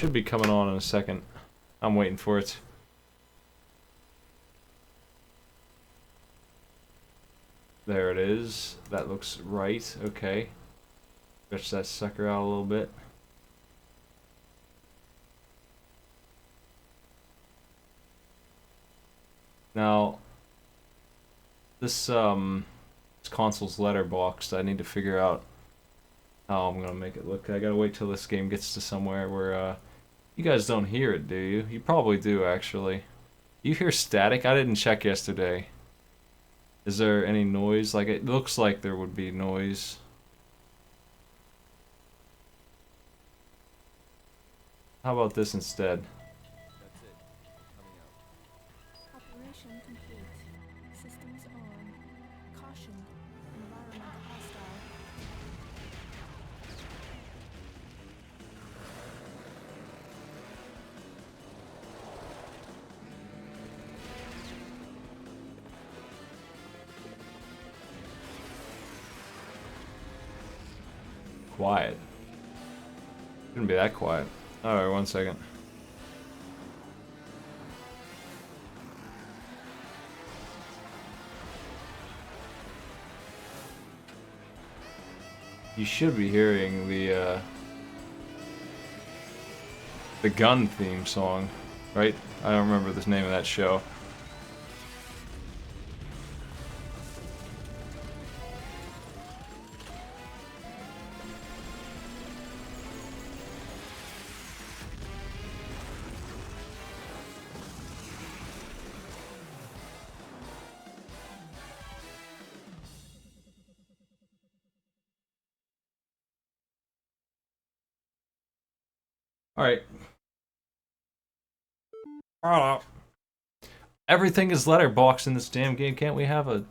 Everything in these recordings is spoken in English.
should be coming on in a second. I'm waiting for it. There it is. That looks right. Okay. Stretch that sucker out a little bit. Now, this console's letterboxed. I need to figure out how I'm gonna make it look. I gotta wait till this game gets to somewhere where you guys don't hear it, do you? You probably do, actually. You hear static? I didn't check yesterday. Is there any noise? Like, it looks like there would be noise. How about this instead? That's it. Coming out. Operation complete. Systems on. Caution. Environment hostile. Quiet. Shouldn't be that quiet. Alright, 1 second. You should be hearing the gun theme song, right? I don't remember the name of that show. Alright. Everything is letterboxed in this damn game. Can't we have a...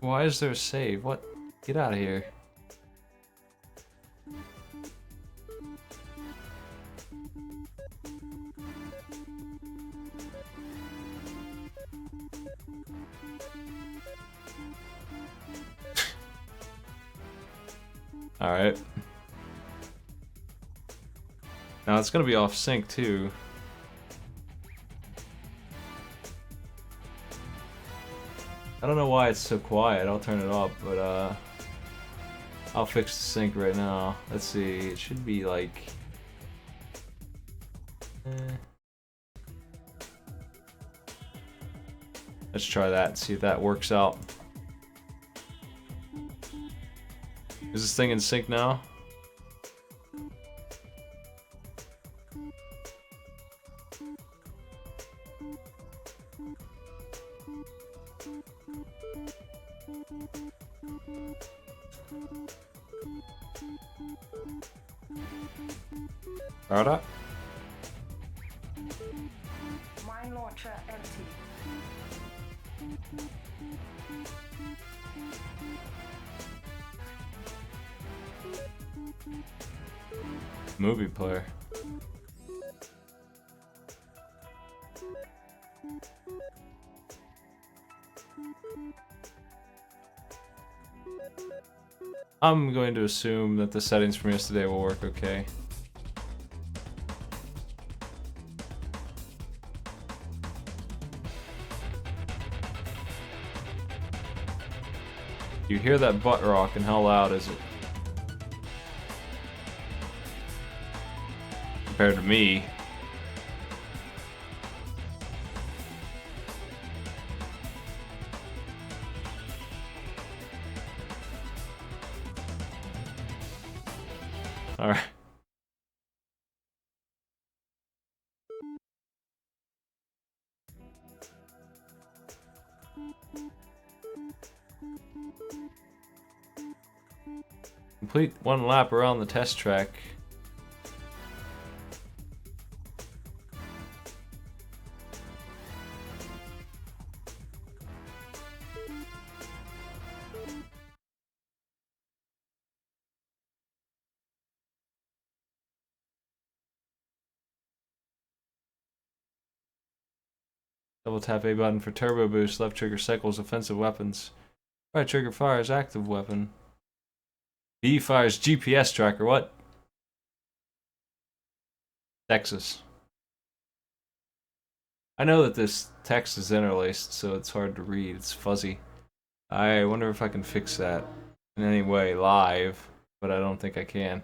Why is there a save? What? Get out of here. Alright. Now it's gonna be off sync too. I don't know why it's so quiet. I'll turn it up, but I'll fix the sync right now. Let's see. It should be like. Let's try that and see if that works out. Is this thing in sync now? Alright. Mine launcher empty. Movie player. I'm going to assume that the settings from yesterday will work okay. You hear that butt rock, and how loud is it? Compared to me. Alright. Complete one lap around the test track. Double tap A button for turbo boost. Left trigger cycles offensive weapons. Right trigger fires active weapon. B fires GPS tracker. What? Texas. I know that this text is interlaced, so it's hard to read. It's fuzzy. I wonder if I can fix that in any way live, but I don't think I can.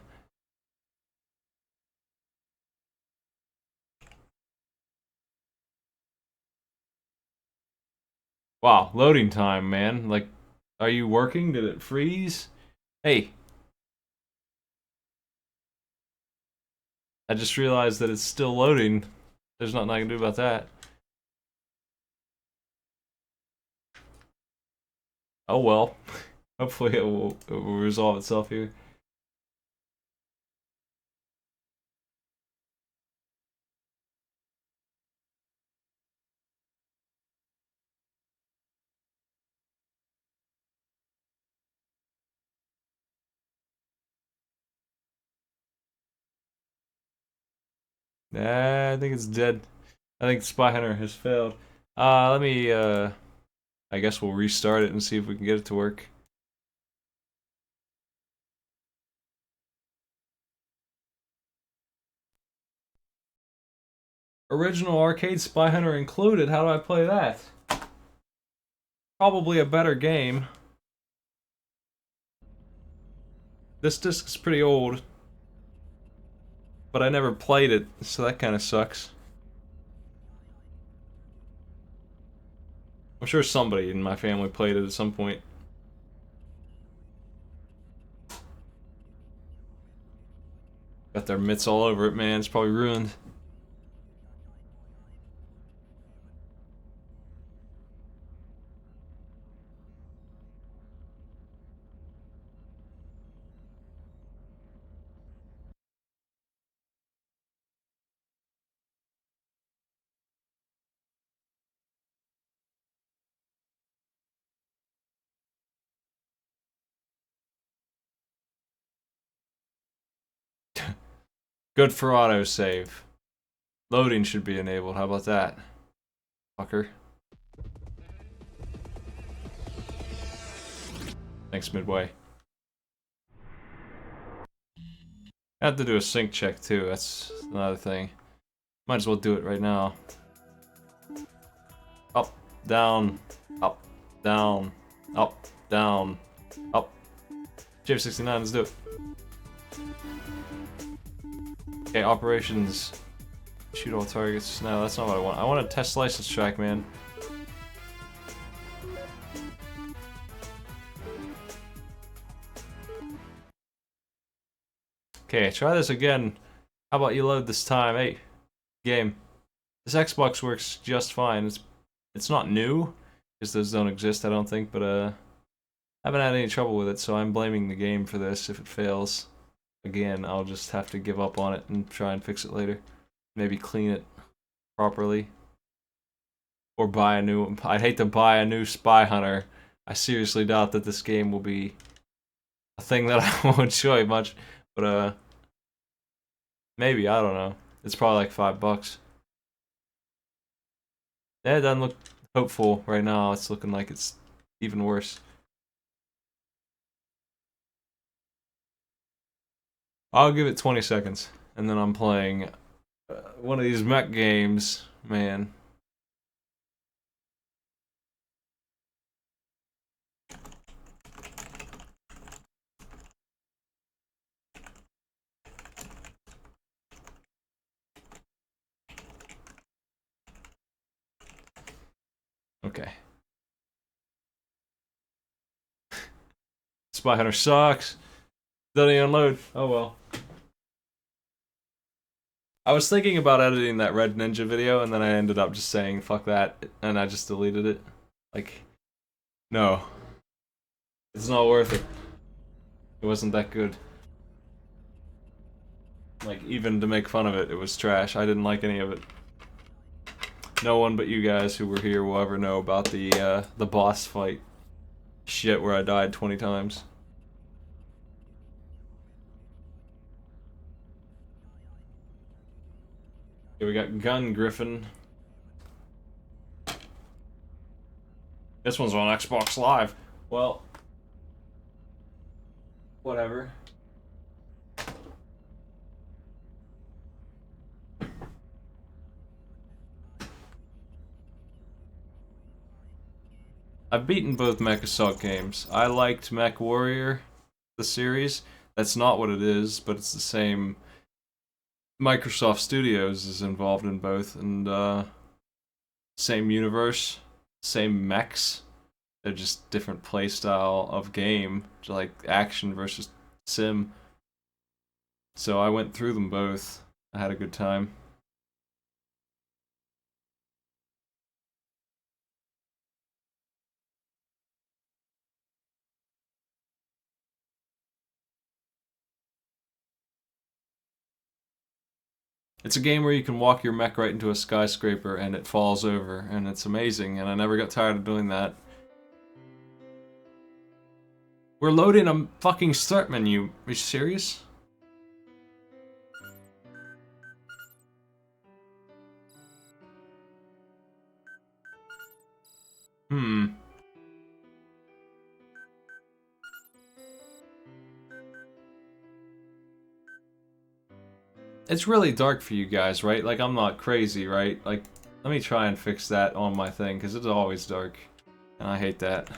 Wow, loading time, man. Like, are you working? Did it freeze? Hey. I just realized that it's still loading. There's nothing I can do about that. Oh well. Hopefully it will resolve itself here. Nah, I think it's dead. I think Spy Hunter has failed. Let me, I guess we'll restart it and see if we can get it to work. Original arcade Spy Hunter included. How do I play that? Probably a better game. This disc is pretty old, but I never played it, so that kind of sucks. I'm sure somebody in my family played it at some point. Got their mitts all over it, man. It's probably ruined. Good for autosave. Loading should be enabled. How about that? Fucker. Thanks, Midway. I have to do a sync check too. That's another thing. Might as well do it right now. Up, down, up, down, up, down, up. JF69, let's do it. Okay, operations. Shoot all targets. No, that's not what I want. I want a test license track, man. Okay, try this again. How about you load this time? Hey, game. This Xbox works just fine. It's not new, because those don't exist, I don't think, but I haven't had any trouble with it, so I'm blaming the game for this if it fails. Again, I'll just have to give up on it and try and fix it later. Maybe clean it properly. Or buy a new one. I'd hate to buy a new Spy Hunter. I seriously doubt that this game will be a thing that I won't enjoy much. But, maybe, I don't know. It's probably like $5. Yeah, it doesn't look hopeful right now. It's looking like it's even worse. I'll give it 20 seconds, and then I'm playing one of these mech games, man. Okay. Spy Hunter sucks. Doesn't even unload. Oh well. I was thinking about editing that Red Ninja video, and then I ended up just saying, fuck that, and I just deleted it. Like, no. It's not worth it. It wasn't that good. Like, even to make fun of it, it was trash. I didn't like any of it. No one but you guys who were here will ever know about the boss fight shit where I died 20 times. Okay, we got Gun Griffin. This one's on Xbox Live. Well, whatever. I've beaten both MechAssault games. I liked Mech Warrior, the series. That's not what it is, but it's the same. Microsoft Studios is involved in both, and same universe, same mechs. They're just different playstyle of game, like action versus sim. So I went through them both. I had a good time. It's a game where you can walk your mech right into a skyscraper and it falls over, and it's amazing, and I never got tired of doing that. We're loading a fucking start menu. Are you serious? It's really dark for you guys, right? Like, I'm not crazy, right? Like, let me try and fix that on my thing, because it's always dark. And I hate that.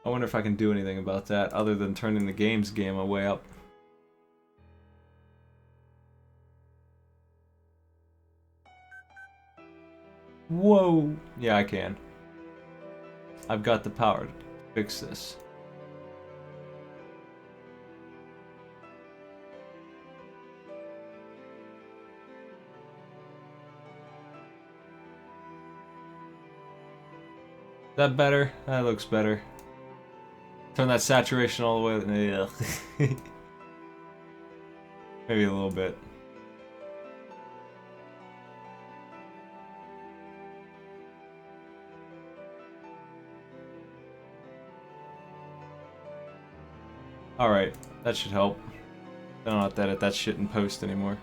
I wonder if I can do anything about that, other than turning the game's gamma way up. Whoa! Yeah, I can. I've got the power to fix this. That better? That looks better. Turn that saturation all the way. Yeah. Maybe a little bit. Alright, that should help. I don't have to edit that shit in post anymore.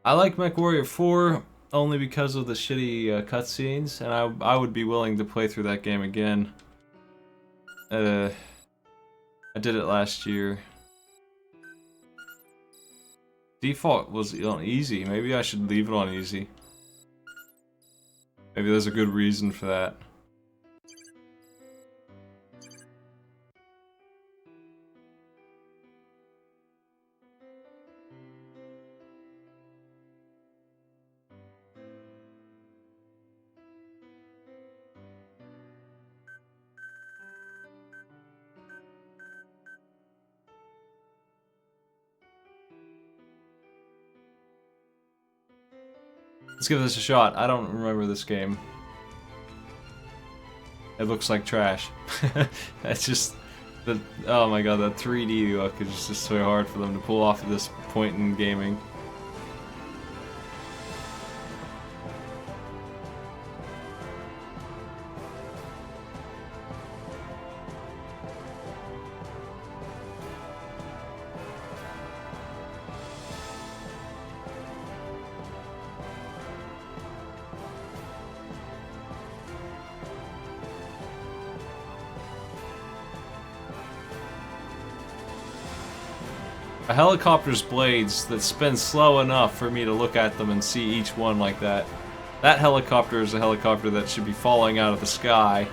I like MechWarrior 4 only because of the shitty cutscenes, and I would be willing to play through that game again. I did it last year. Default was on easy. Maybe I should leave it on easy. Maybe there's a good reason for that. Let's give this a shot. I don't remember this game. It looks like trash. That's just the oh my god, that 3D look is just so hard for them to pull off at this point in gaming. A helicopter's blades that spin slow enough for me to look at them and see each one like that. That helicopter is a helicopter that should be falling out of the sky.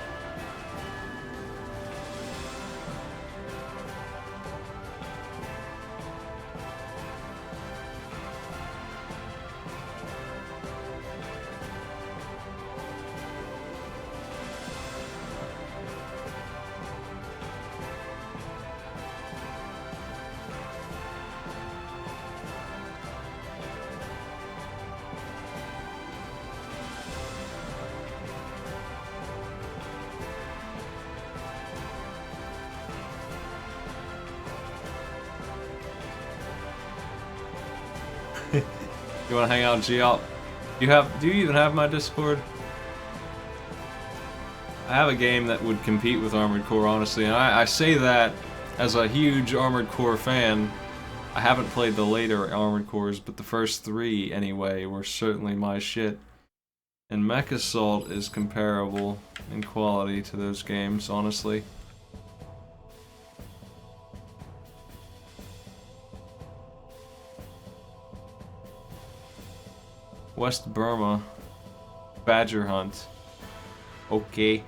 You wanna hang out, G? Do you even have my Discord? I have a game that would compete with Armored Core, honestly, and I say that as a huge Armored Core fan. I haven't played the later Armored Cores, but the first 3, anyway, were certainly my shit. And MechAssault is comparable in quality to those games, honestly. West Burma. Badger hunt. Okay.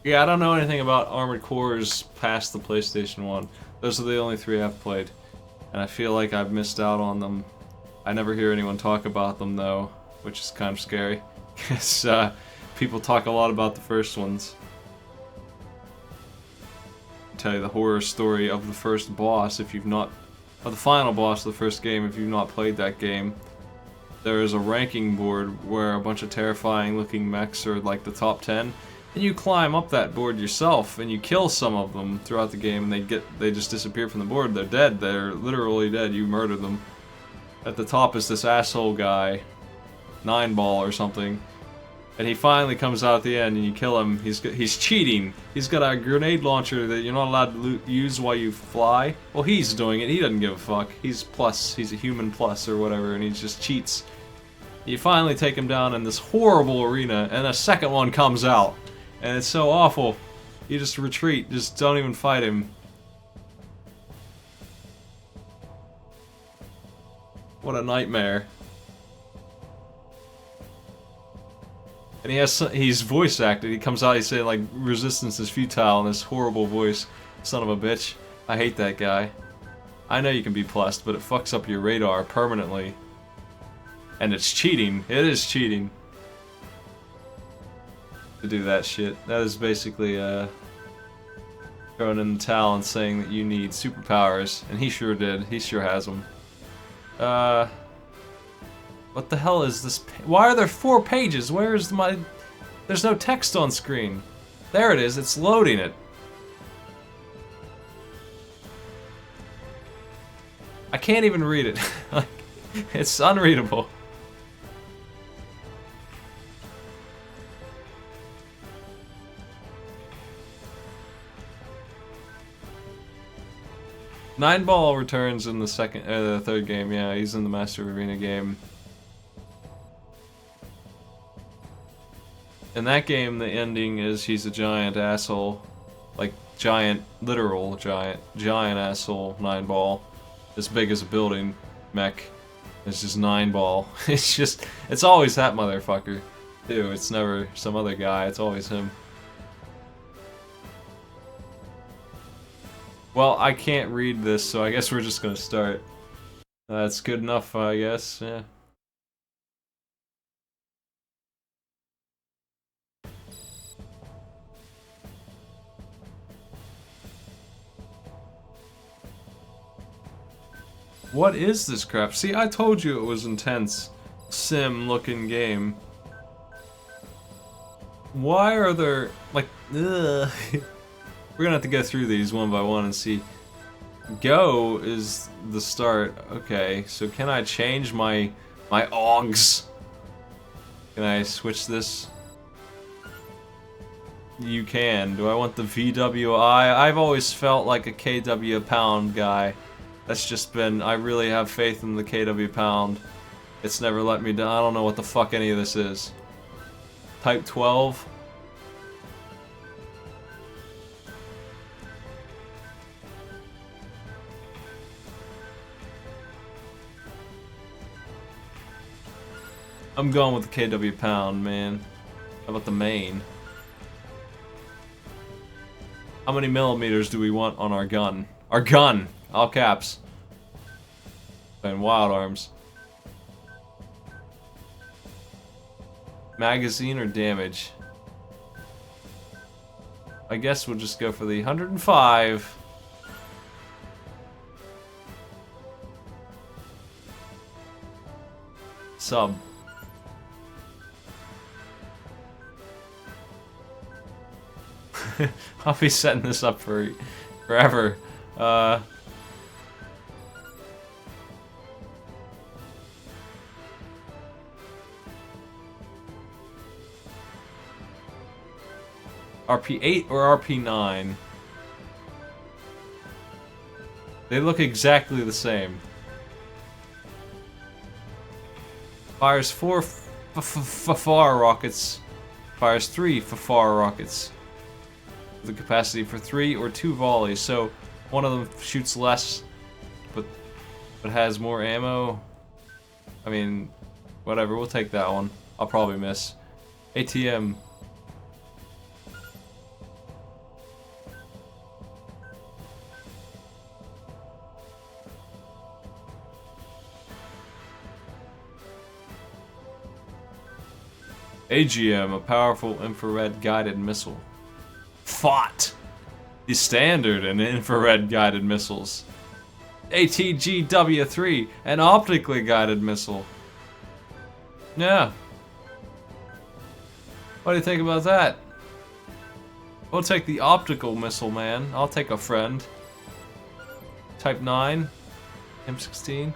Yeah, I don't know anything about Armored Cores past the PlayStation 1. Those are the only 3 I've played. And I feel like I've missed out on them. I never hear anyone talk about them though, which is kind of scary. Because people talk a lot about the first ones. I'll tell you the horror story of the first boss if you've not... Of the final boss of the first game if you've not played that game. There is a ranking board where a bunch of terrifying looking mechs are like the top 10. And you climb up that board yourself, and you kill some of them throughout the game, and they just disappear from the board. They're dead. They're literally dead. You murder them. At the top is this asshole guy, 9-ball or something, and he finally comes out at the end, and you kill him. He's cheating. He's got a grenade launcher that you're not allowed to use while you fly. Well, he's doing it. He doesn't give a fuck. He's plus. He's a human plus or whatever, and he just cheats. You finally take him down in this horrible arena, and a second one comes out. And it's so awful. You just retreat. Just don't even fight him. What a nightmare. And he's voice acted. He comes out, he's saying like, resistance is futile in this horrible voice. Son of a bitch. I hate that guy. I know you can be plussed, but it fucks up your radar permanently. And it's cheating. It is cheating. To do that shit. That is basically throwing in the towel and saying that you need superpowers, and he sure did. He sure has them. What the hell is this? Why are there 4 pages? Where is my? There's no text on screen. There it is. It's loading it. I can't even read it. Like, it's unreadable. Nine-ball returns in the third game. Yeah, he's in the Master Arena game. In that game, the ending is he's a giant asshole, like giant, literal giant asshole. 9-ball, as big as a building, mech. It's just 9-ball. It's always that motherfucker, too. It's never some other guy. It's always him. Well, I can't read this, so I guess we're just gonna start. That's good enough, I guess, yeah. What is this crap? See, I told you it was intense. Sim-looking game. Why are there, like, ugh. We're gonna have to go through these one by one and see. Go is the start. Okay, so can I change my OGs? Can I switch this? You can. Do I want the VWI? I've always felt like a KW pound guy. That's just been, I really have faith in the KW pound. It's never let me down. I don't know what the fuck any of this is. Type 12. I'm going with the KW pound, man. How about the main? How many millimeters do we want on our gun? Our gun! All caps. And wild arms. Magazine or damage? I guess we'll just go for the 105. Sub. I'll be setting this up for forever. RP8 or RP9? They look exactly the same. Fires 4 Fafar rockets. Fires 3 Fafar rockets. the capacity for 3 or 2 volleys. So one of them shoots less, but has more ammo. I mean, whatever. We'll take that one. I'll probably miss. ATM. AGM, a powerful infrared guided missile. FOT, the standard in infrared guided missiles. ATGW-3, an optically guided missile. Yeah. What do you think about that? We'll take the optical missile, man. I'll take a friend. Type 9, M16.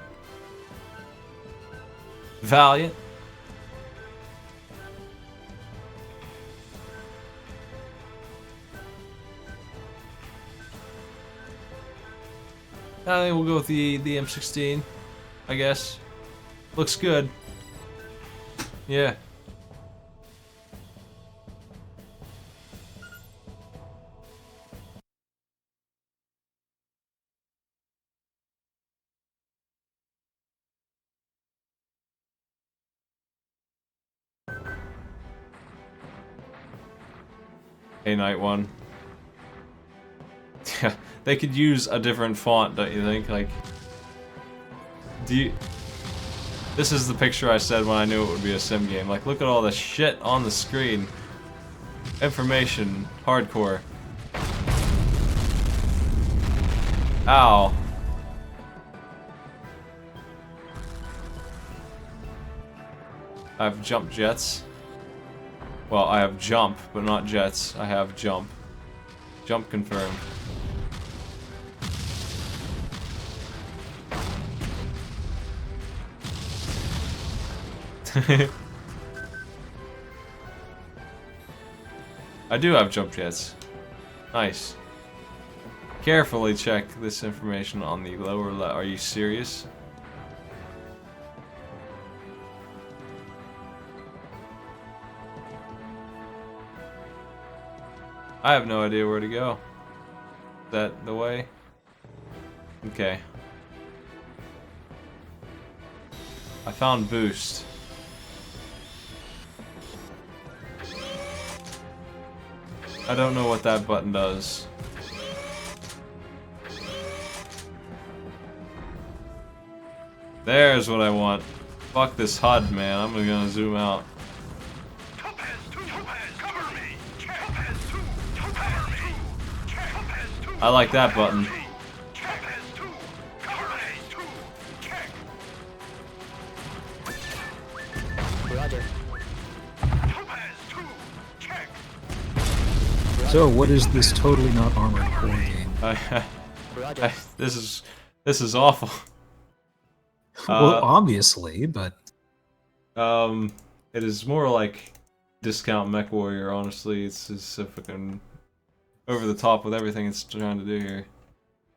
Valiant. I think we'll go with the M16, I guess. Looks good. Yeah. Hey, Night One. Yeah, they could use a different font, don't you think? Like, this is the picture I said when I knew it would be a sim game. Like, look at all the shit on the screen. Information, hardcore. Ow. I have jump jets. Well, I have jump, but not jets. I have jump. Jump confirmed. I do have jump jets. Nice. Carefully check this information on the lower left. Are you serious? I have no idea where to go. Is that the way? Okay. I found boost. I don't know what that button does. There's what I want. Fuck this HUD, man. I'm gonna zoom out. I like that button. So, what is this totally not armored core game? This is awful. Well, obviously, but it is more like discount MechWarrior. Honestly, it's a fucking over the top with everything it's trying to do here.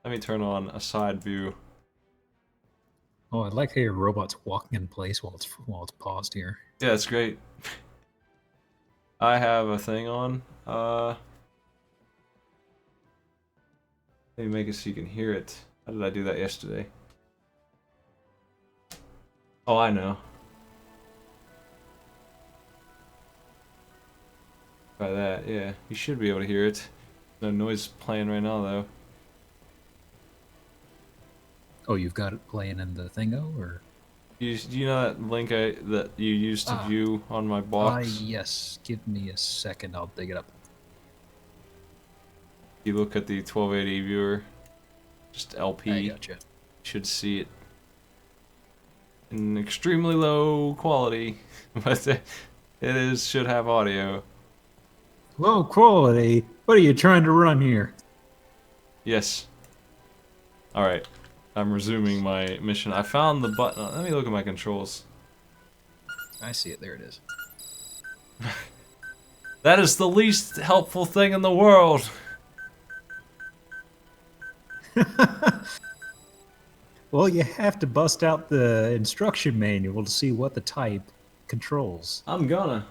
Let me turn on a side view. oh, I like how your robot's walking in place while it's paused here. Yeah, it's great. I have a thing on. Let me make it so you can hear it. How did I do that yesterday? Oh, I know. Try that, yeah. You should be able to hear it. No noise playing right now, though. Oh, you've got it playing in the thingo, or? Do you know that link that you used to view on my box? Yes. Give me a second. I'll dig it up. You look at the 1280 viewer, just LP. I gotcha. You should see it in extremely low quality, but it should have audio. Low quality? What are you trying to run here? Yes. All right. I'm resuming my mission. I found the button. Let me look at my controls. I see it. There it is. That is the least helpful thing in the world. Well, you have to bust out the instruction manual to see what the type controls. I'm gonna.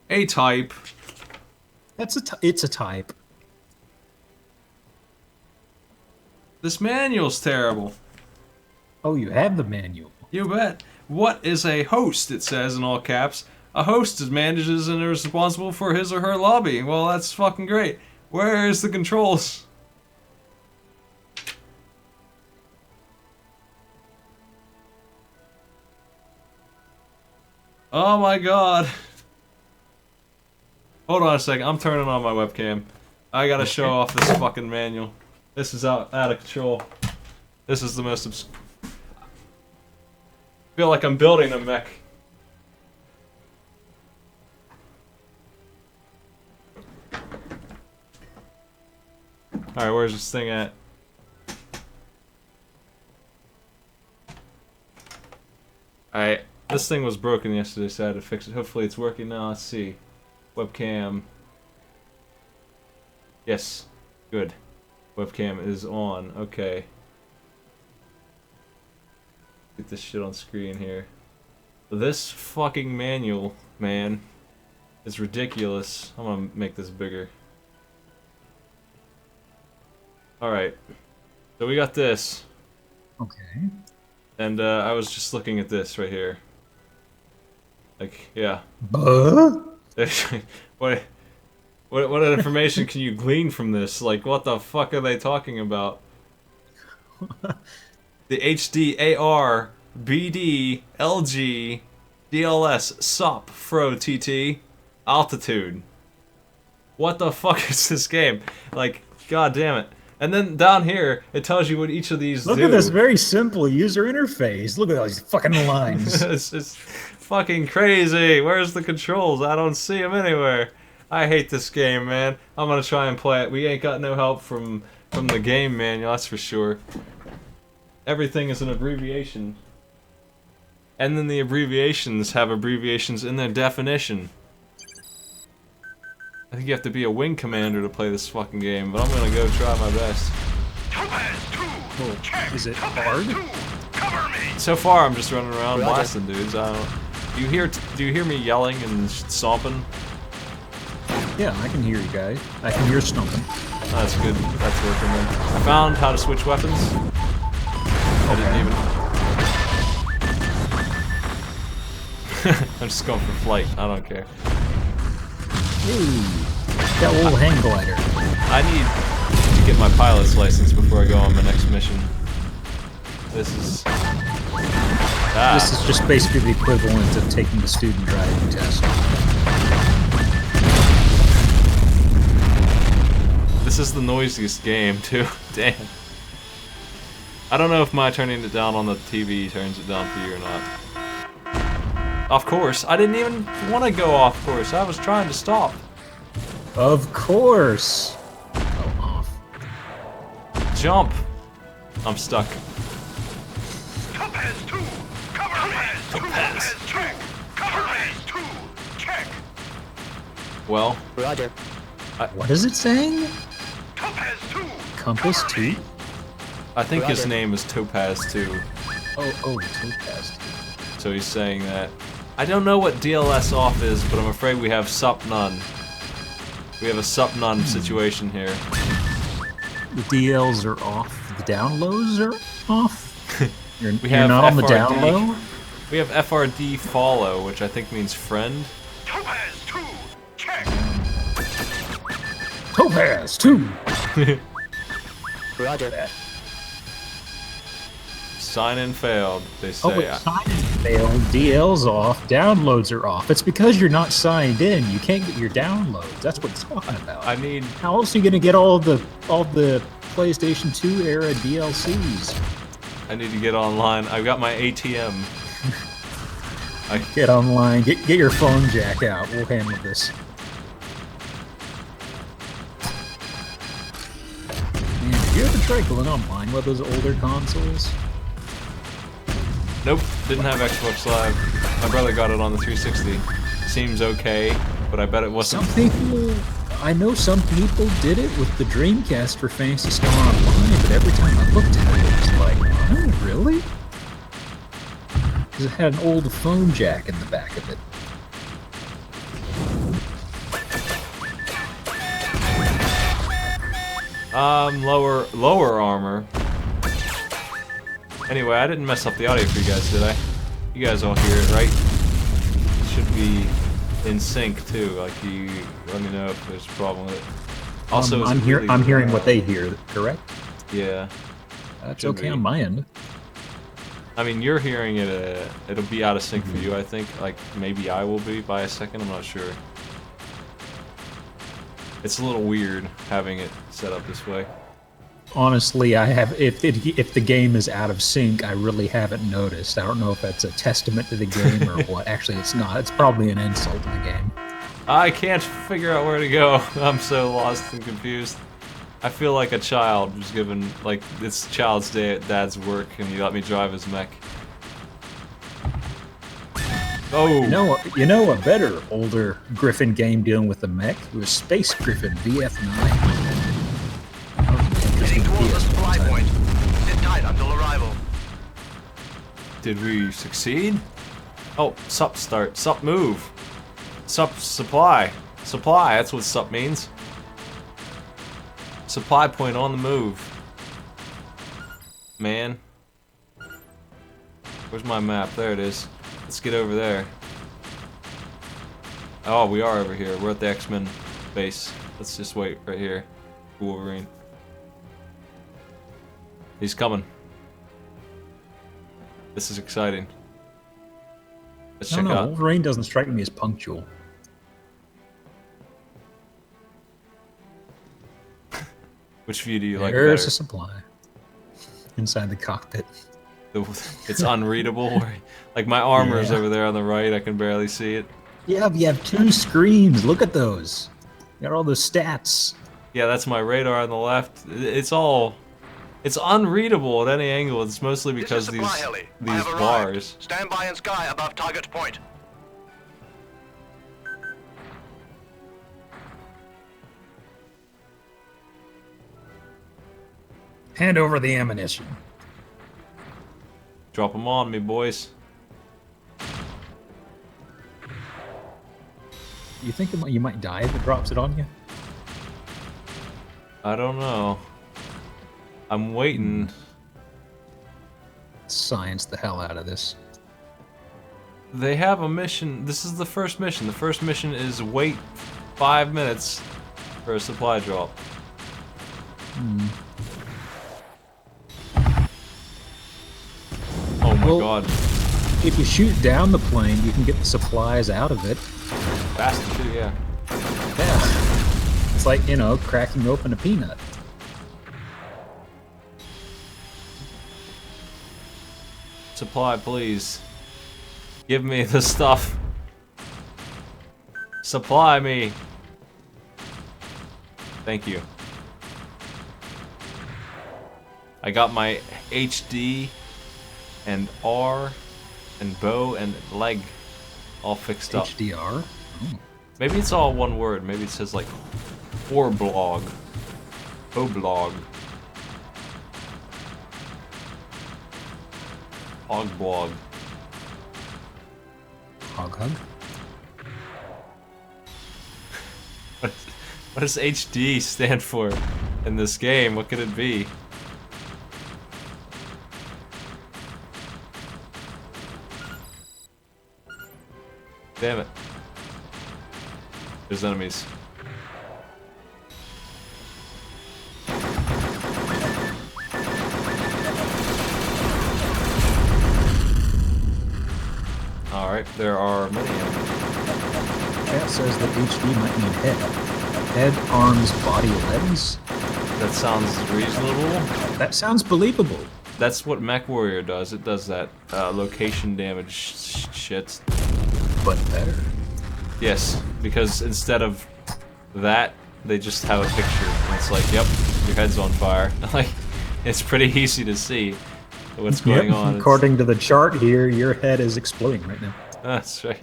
A-type It's a type. This manual's terrible. Oh, you have the manual. You bet. What is a host? It says in all caps. A host is manages and is responsible for his or her lobby. Well, that's fucking great. Where is the controls? Oh my god. Hold on a second. I'm turning on my webcam. I gotta show off this fucking manual. This is out of control. This is the most feel like I'm building a mech. Alright, where's this thing at? Alright, this thing was broken yesterday, so I had to fix it. Hopefully it's working now. Let's see. Webcam. Yes. Good. Webcam is on. Okay. Get this shit on screen here. This fucking manual, man, is ridiculous. I'm gonna make this bigger. Alright. So we got this. Okay. And I was just looking at this right here. Like, yeah. what information can you glean from this? Like, what the fuck are they talking about? The HD AR BD LG DLS SOP Fro TT Altitude. What the fuck is this game? Like, god damn it. And then down here, it tells you what each of these Look do. at this very simple user interface. Look at all these fucking lines. It's just fucking crazy. Where's the controls? I don't see them anywhere. I hate this game, man. I'm gonna try and play it. We ain't got no help from the game manual, that's for sure. Everything is an abbreviation. And then the abbreviations have abbreviations in their definition. I think you have to be a wing commander to play this fucking game, but I'm gonna go try my best. Well, is it hard? So far, I'm just running around blasting dudes. I don't. Do you hear me yelling and stomping? Yeah, I can hear you guys. I can hear stomping. Oh, that's good. That's working then. I found how to switch weapons. I didn't even. I'm just going for flight. I don't care. Hey, that little hang glider. I need to get my pilot's license before I go on my next mission. This is. This is just basically the equivalent of taking the student driving test. This is the noisiest game too. Damn. I don't know if my turning it down on the TV turns it down for you or not. Off course. I didn't even want to go off course. I was trying to stop. Of course. Oh, off. Jump. I'm stuck. Topaz 2! Cover me! Topaz 2! Cover me! 2! Check! Well, Roger. What is it saying? Topaz 2! Compass 2? I think his Roger. name is Topaz too. Oh, Topaz 2. So he's saying that. I don't know what DLS off is, but I'm afraid we have sup none. We have a sup none situation here. The DLs are off. The downloads are off. You're have not on the FRD. down low? We have FRD follow, which I think means friend. Topaz 2! Check! Topaz 2! Roger that. Sign in failed, they say. Oh, it's sign-in failed. DL's off. Downloads are off. It's because you're not signed in. You can't get your downloads. That's what it's talking about. I need. How else are you gonna get all the PlayStation 2 era DLCs? I need to get online. I've got my ATM. Get online. Get your phone jack out. We'll handle this. Man, did you ever try going online with those older consoles? Nope, didn't have Xbox Live. My brother got it on the 360. Seems okay, but I bet it wasn't. I know some people did it with the Dreamcast for Phantasy Star Online, but every time I looked at it, it was like, oh, really? Because it had an old phone jack in the back of it. Lower armor. Anyway, I didn't mess up the audio for you guys, did I? You guys all hear it, right? It should be in sync too. Like, you let me know if there's a problem with it. Also, I'm hearing what they hear. Correct? Yeah. That's Should okay be. on my end. I mean, you're hearing it. It'll be out of sync for you, I think. Like, maybe I will be by a second. I'm not sure. It's a little weird having it set up this way. Honestly, I have. If the game is out of sync, I really haven't noticed. I don't know if that's a testament to the game or what. Actually, it's not. It's probably an insult to the game. I can't figure out where to go. I'm so lost and confused. I feel like a child who's given, like, it's child's day at dad's work, and he let me drive his mech. Oh! You know a better, older Griffin game dealing with the mech? It was Space Griffin VF9. Heading towards the supply point. Sit tight until arrival. Did we succeed? Oh, sup start. Sup move. Sup supply. Supply, that's what sup means. Supply point on the move. Man. Where's my map? There it is. Let's get over there. Oh, we are over here. We're at the X-Men base. Let's just wait right here. Wolverine. He's coming. This is exciting. Let's check out. Wolverine doesn't strike me as punctual. Which view do you like There's better? a supply inside the cockpit. It's unreadable. Like, my armor is Yeah. over there on the right. I can barely see it. Yeah, but you have two screens. Look at those. You got all those stats. Yeah, that's my radar on the left. It's unreadable at any angle. It's mostly because This is supply heli. I these have arrived. bars. Stand by in sky above target point. Hand over the ammunition. Drop them on me, boys. You think you might die if it drops it on you? I don't know. I'm waiting. Science the hell out of this. They have a mission. This is the first mission. The first mission is wait 5 minutes for a supply drop. Oh my Well- god. If you shoot down the plane, you can get the supplies out of it. Faster too, yeah. Yeah. It's like, cracking open a peanut. Supply, please. Give me the stuff. Supply me. Thank you. I got my HD and R and bow and leg all fixed up. HDR? Maybe it's all one word. Maybe it says like Orblog. Oblog. Ogblog. Hog hug? What does HD stand for in this game? What could it be? Damn it. There's enemies. Alright, there are many enemies. Chat says that HD might mean head. Head, arms, body, legs? That sounds reasonable. That sounds believable. That's what MechWarrior does. It does that location damage shit. But better. Yes, because instead of that, they just have a picture. And it's like, yep, your head's on fire. Like, it's pretty easy to see what's going on. It's- According to the chart here, your head is exploding right now. That's right.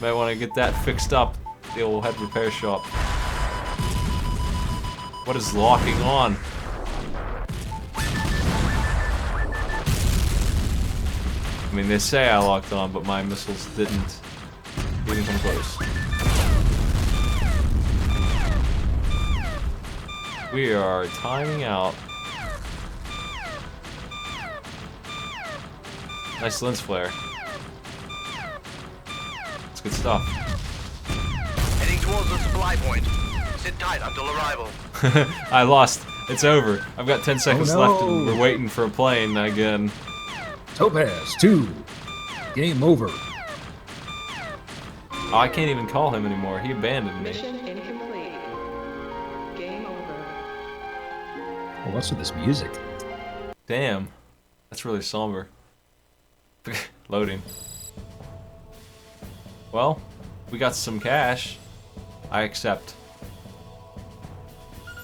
Might want to get that fixed up. The old head repair shop. What is locking on? I mean, they say I locked on, but my missiles didn't even come close. We are timing out. Nice lens flare. It's good stuff. Heading towards the supply point. Sit tight until arrival. I lost. It's over. I've got 10 seconds no. left and we're waiting for a plane again. Topaz 2. Game over. Oh, I can't even call him anymore. He abandoned me. Mission incomplete. Game over. Oh, what's with this music? Damn. That's really somber. Loading. Well, we got some cash. I accept.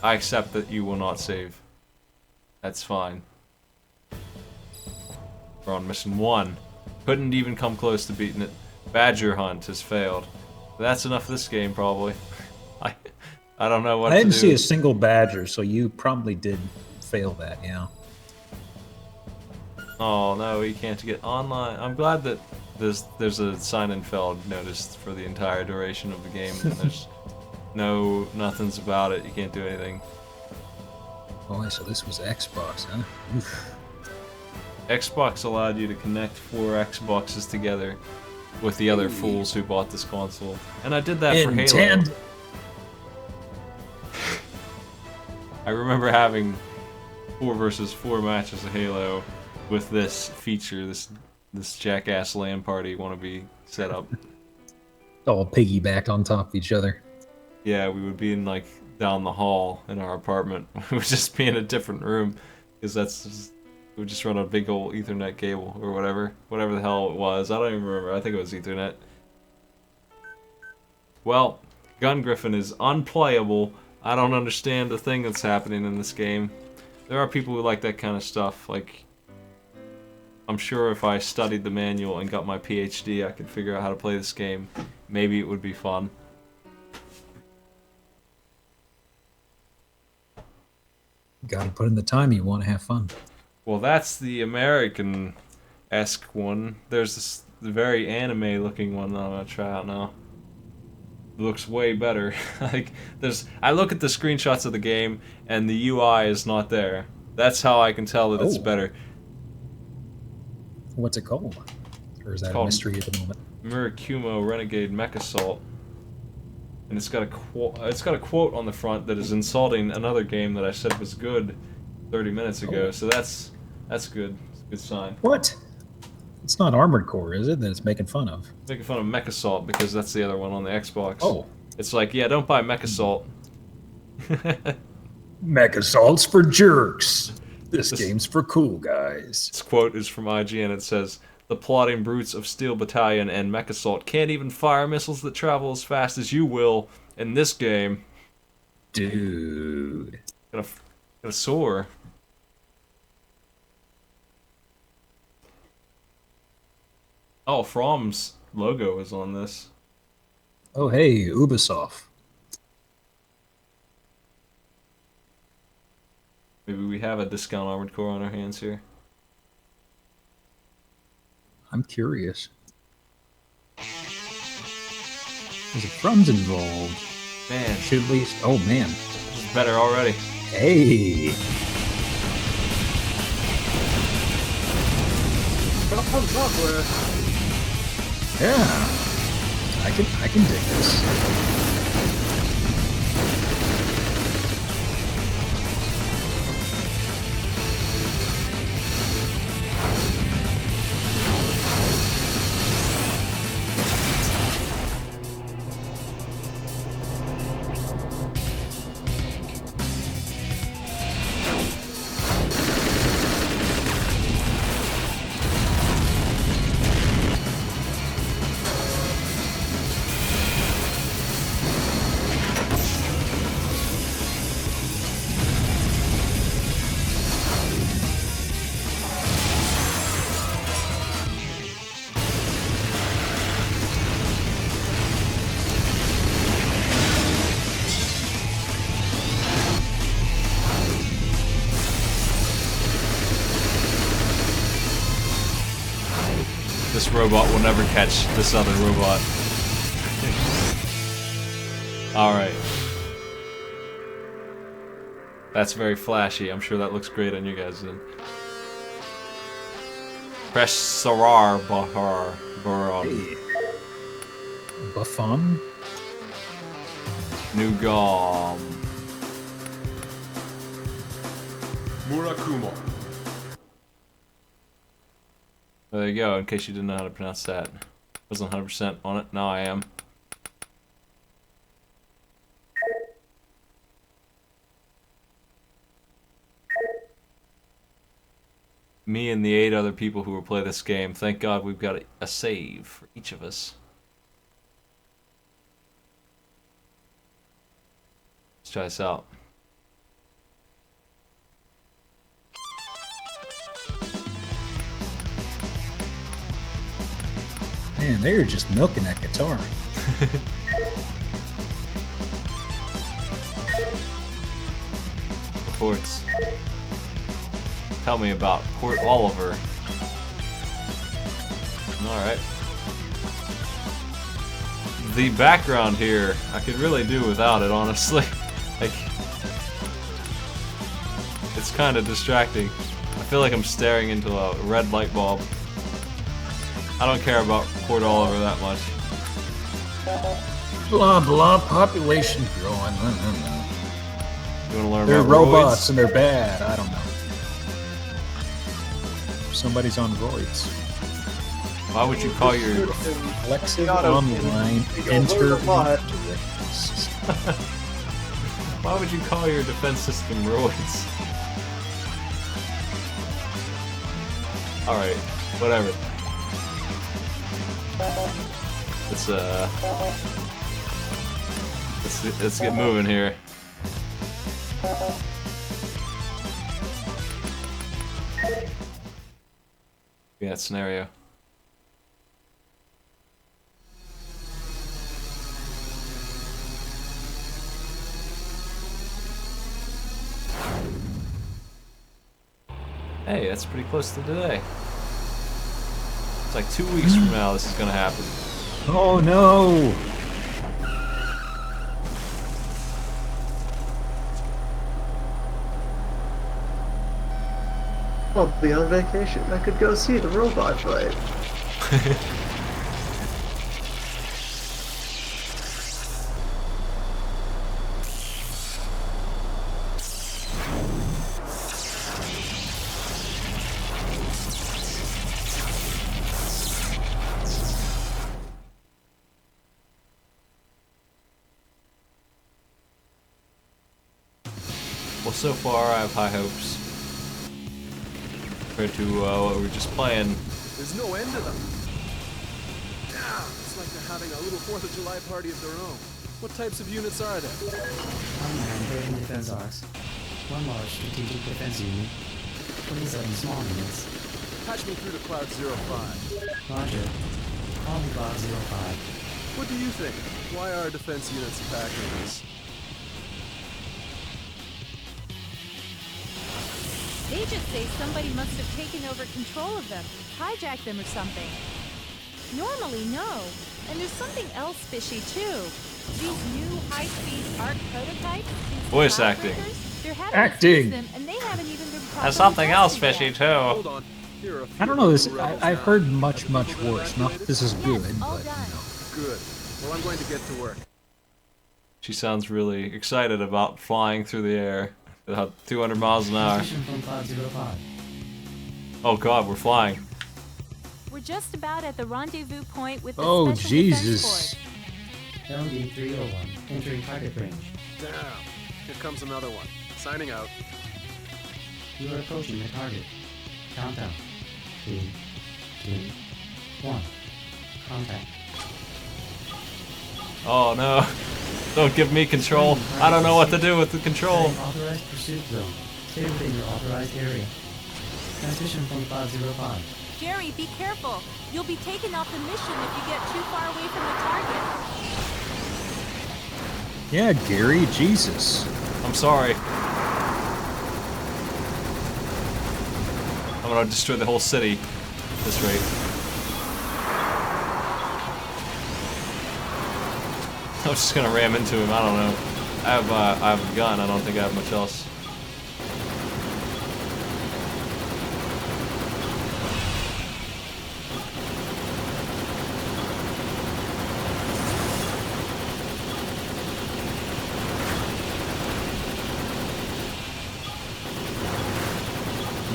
I accept that you will not save. That's fine. We're on mission 1. Couldn't even come close to beating it. Badger hunt has failed. That's enough of this game, probably. I don't know what I to do. didn't see a single badger, so you probably did fail that, yeah. Oh no, you can't get online. I'm glad that there's a sign-in-feld notice for the entire duration of the game. And there's nothing's about it. You can't do anything. Boy, so this was Xbox, huh? Oof. Xbox allowed you to connect 4 Xboxes together with the other fools who bought this console, and I did that for Halo. I remember having 4 versus 4 matches of Halo with this feature, this jackass LAN party wannabe setup. All piggybacked on top of each other. Yeah, we would be in like down the hall in our apartment. We would just be in a different room because we would just run a big old Ethernet cable or whatever the hell it was. I don't even remember. I think it was Ethernet. Well, Gun Griffin is unplayable. I don't understand the thing that's happening in this game. There are people who like that kind of stuff. Like, I'm sure if I studied the manual and got my PhD, I could figure out how to play this game. Maybe it would be fun. Gotta put in the time, you want to have fun. Well, that's the American-esque one. There's this very anime-looking one that I'm gonna try out now. It looks way better. Like, I look at the screenshots of the game, and the UI is not there. That's how I can tell that it's better. What's it called? Or is that a called mystery at the moment? Murakumo Renegade Mech Assault. And it's got a quote on the front that is insulting another game that I said was good 30 minutes ago. So that's good. It's a good sign. What? It's not Armored Core, is it? That it's making fun of. Making fun of Mech Assault because that's the other one on the Xbox. Oh. It's like, yeah, don't buy Mech Assault. Mech Assault's for jerks. This game's for cool guys. This quote is from IGN. It says, "The plotting brutes of Steel Battalion and Mech Assault can't even fire missiles that travel as fast as you will in this game." Dude. Gonna soar. Oh, From's logo is on this. Oh, hey, Ubisoft. Maybe we have a discount Armored Core on our hands here. I'm curious. There's a From's involved. Man, Should at least... Oh, man. this is better already. Hey! Yeah. I can dig this. This robot will never catch this other robot. Alright. That's very flashy. I'm sure that looks great on you guys then. Press Sarar Bahar Baron. Hey. Buffon? Nugam. Murakumo. There you go, in case you didn't know how to pronounce that. Wasn't 100% on it, now I am. Me and the 8 other people who will play this game, thank God we've got a save for each of us. Let's try this out. Man, they were just milking that guitar. Reports. Tell me about Port Oliver. Alright. The background here, I could really do without it, honestly. Like, it's kind of distracting. I feel like I'm staring into a red light bulb. I don't care about Port Oliver that much. Blah blah, population growing. You want to learn They're about robots roids? and they're bad. I don't know. Somebody's on roids. Why would you call your... Alexa online, enter. Why would you call your defense system roids? Alright, whatever. Let's get moving here. Yeah, scenario. Hey, that's pretty close to today. It's like 2 weeks from now this is gonna happen. Oh no! I'll be on vacation. I could go see the robot fight. Well, so far I have high hopes. Compared to what we were just playing. There's no end to them. Yeah, it's like they're having a little 4th of July party of their own. What types of units are there? Unmanned air and defense arcs. 1 large strategic defense unit. 27 small units. Patch me through to Cloud 05. Roger. Call me Cloud 05. What do you think? Why are defense units attacking us? They just say somebody must have taken over control of them, hijacked them or something. Normally, no. And there's something else fishy, too. These new high-speed ARC prototypes, these Voice cloud acting. breakers, they're having Acting. them, and they haven't even been properly There's something else tested fishy yet. too. Hold on. Here are a few I don't know this. rebels I've now. heard much Have the people worse. Not that this is Yes, good, all but done. you know. Good. Well, I'm going to get to work. She sounds really excited about flying through the air at about 200 miles an hour. Position from Cloud 05. Oh god, we're flying. We're just about at the rendezvous point with the Oh Special Jesus! Defense LD 301. Entering target range. Damn. Here comes another one. Signing out. You are approaching the target. Countdown. 3, 2, 1. Contact. Oh no. Don't give me control. I don't know what to do with the control. Setting authorized pursuit zone. Stay within your authorized area. Transition from Cloud 05. Force. Jerry, be careful. You'll be taken off the mission if you get too far away from the target. Yeah, Gary, Jesus. I'm sorry. I'm gonna destroy the whole city at this rate. I'm just gonna ram into him. I don't know. I have a gun. I don't think I have much else.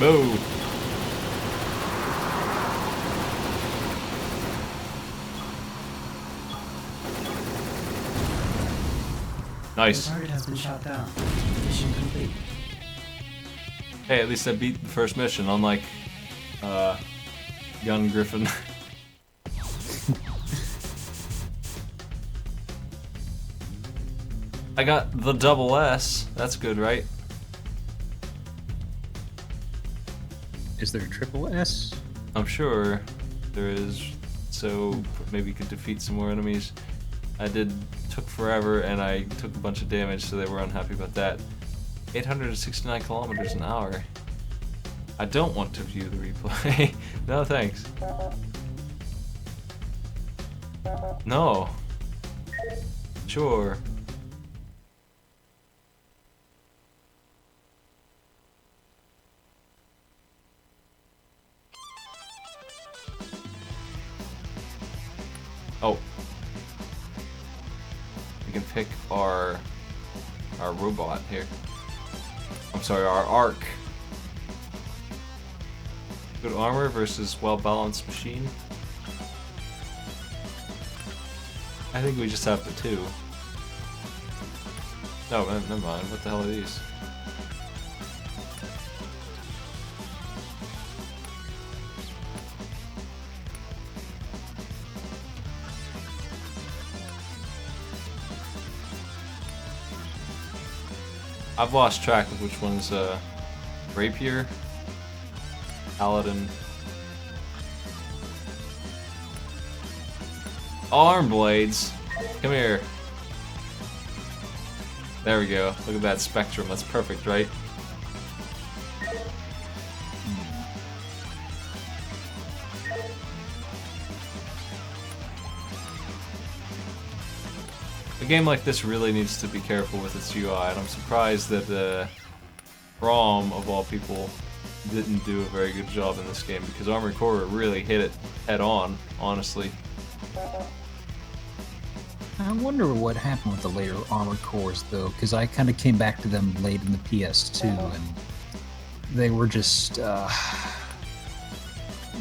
Moo. Nice. The target has been shot down. Mission complete. Hey, at least I beat the first mission, unlike young Griffin. I got the double S. That's good, right? Is there a triple S? I'm sure there is. So maybe you could defeat some more enemies. Took forever, and I took a bunch of damage, so they were unhappy about that. 869 kilometers an hour. I don't want to view the replay. No, thanks. No. Sure. Oh. We can pick our robot here. I'm sorry, our arc. Good armor versus well-balanced machine. I think we just have the two. No, never mind. What the hell are these? I've lost track of which one's rapier, paladin, arm blades. Come here. There we go. Look at that spectrum. That's perfect, right? A game like this really needs to be careful with its UI, and I'm surprised that ROM, of all people, didn't do a very good job in this game, because Armored Core really hit it head on, honestly. I wonder what happened with the later Armored Cores, though, because I kind of came back to them late in the PS2, and they were just,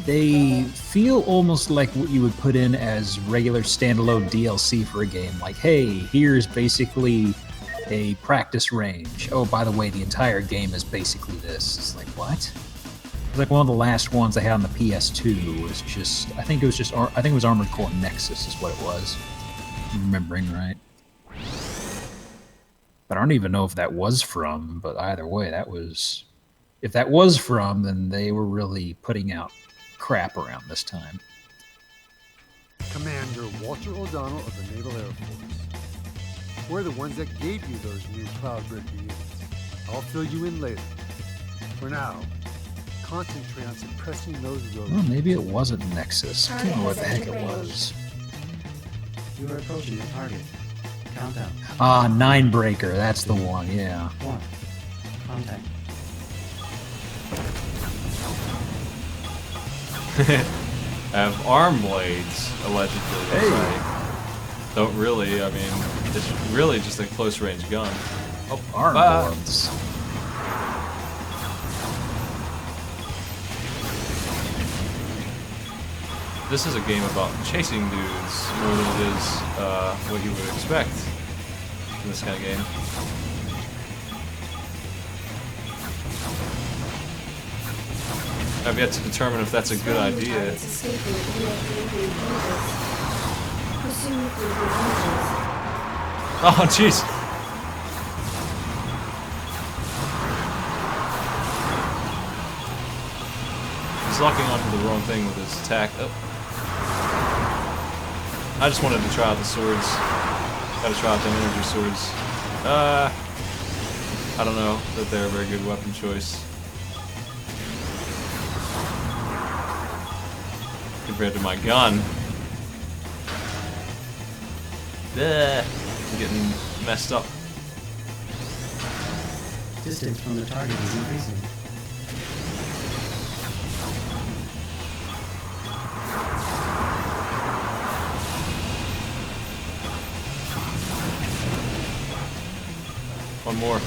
they feel almost like what you would put in as regular standalone DLC for a game. Like, hey, here's basically a practice range. Oh, by the way, the entire game is basically this. It's like, what? It's like one of the last ones I had on the PS2 was just, I think it was Armored Core Nexus is what it was. I'm remembering right. But I don't even know if that was from, but either way, that was, if that was from, then they were really putting out crap around this time. Commander Walter O'Donnell of the Naval Air Force. We're the ones that gave you those new Cloudbreaker units. I'll fill you in later. For now, concentrate on suppressing those roads. Well, maybe it wasn't Nexus. I don't know what the heck it was. You are approaching the target. Countdown. Ah, Ninebreaker. That's the one, yeah. 1. Contact. Have arm blades, allegedly. That's right. Don't really, I mean, it's really just a close range gun. Oh, arm blades. This is a game about chasing dudes more than it is what you would expect in this kind of game. I've yet to determine if that's a good idea. Oh, jeez. He's locking onto the wrong thing with his attack. Oh. I just wanted to try out the swords. Gotta try out them energy swords. I don't know that they're a very good weapon choice. Compared to my gun. I'm getting messed up. Distance from the target is increasing. One more.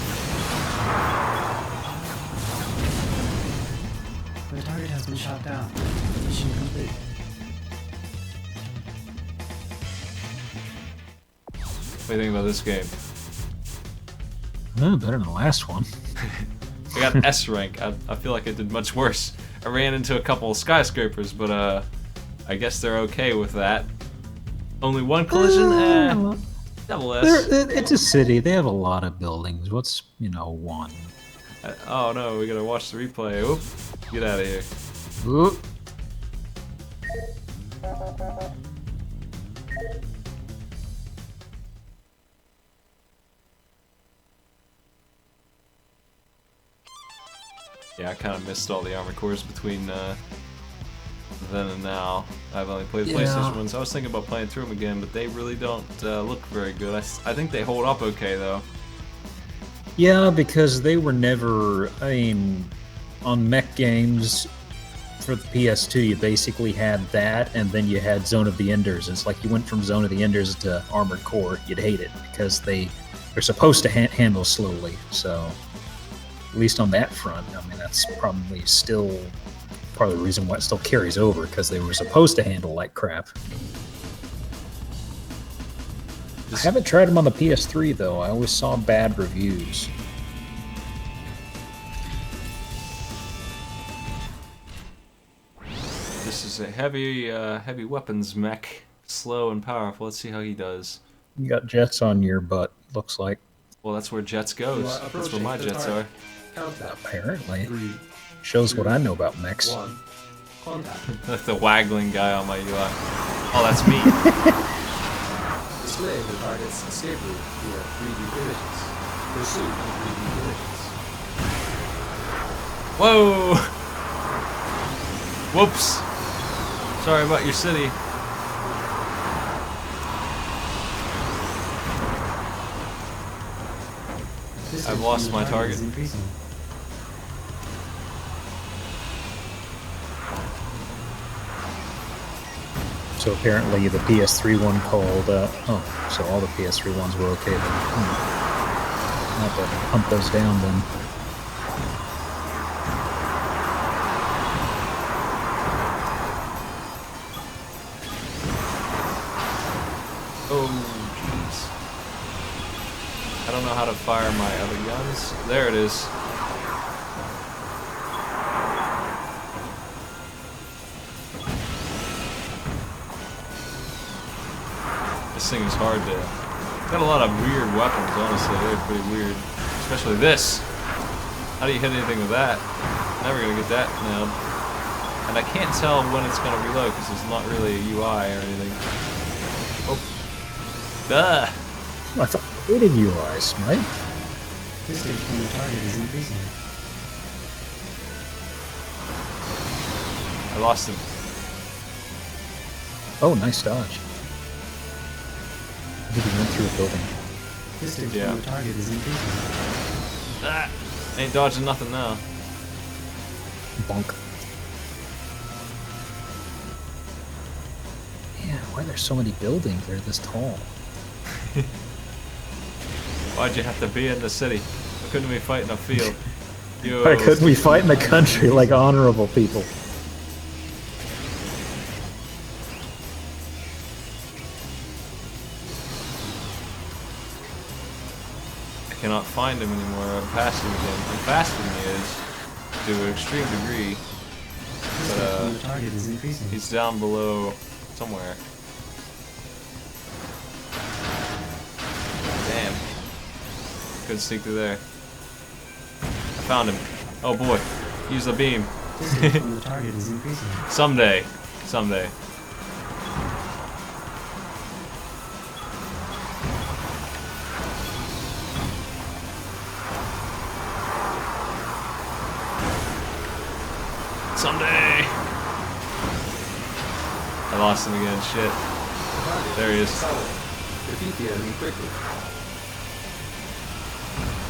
Target has been shot down. Mission complete. What do you think about this game? Better than the last one. I got S rank. I feel like I did much worse. I ran into a couple of skyscrapers, but I guess they're okay with that. Only one collision? Double S. It's a city. They have a lot of buildings. What's, one? Oh no, we gotta watch the replay. Oop. Get out of here. Oop. Yeah, I kind of missed all the Armored Cores between then and now. I've only played the PlayStation ones. I was thinking about playing through them again, but they really don't look very good. I think they hold up okay, though. Yeah, because they were never, on mech games for the PS2, you basically had that, and then you had Zone of the Enders. It's like you went from Zone of the Enders to Armored Core. You'd hate it, because they're supposed to handle slowly, so at least on that front, that's probably still part of the reason why it still carries over, because they were supposed to handle like crap. I haven't tried them on the PS3 though. I always saw bad reviews. This is a heavy weapons mech, slow and powerful. Let's see how he does. You got jets on your butt, looks like. Well, that's where jets goes. That's where my jets are. Apparently. Shows what I know about mechs. The waggling guy on my UI. Oh, that's me. Display the target's escape route via 3D images. Pursuit of 3D images. Whoa! Whoops. Sorry about your city. I've lost my target. So apparently the PS3 one called, so all the PS3 ones were okay then. I'll have to hunt those down then. Oh, jeez. I don't know how to fire my other guns. There it is. This thing is hard to... Got a lot of weird weapons, honestly. They're pretty weird. Especially this. How do you hit anything with that? Never gonna get that nailed. And I can't tell when it's gonna reload because it's not really a UI or anything. Oh. Duh! I thought I hated UIs, right? Distance from the target is increasing. I lost him. Oh, nice dodge. I think he went through a building. Distance from the target is increasing. Ah! Ain't dodging nothing now. Bonk. Man, why are there so many buildings? They're this tall. Why'd you have to be in the city? Why couldn't we fight in a field? Yo. Why couldn't we fight in the country like honorable people? I cannot find him anymore. I'm passing him again. I'm faster than he is to an extreme degree. But he's down below somewhere. Damn. Couldn't sneak through there. I found him. Oh boy. Use the beam. The target is increasing. Someday. Someday. Someday. I lost him again. Shit. There he is. Defeat the enemy quickly.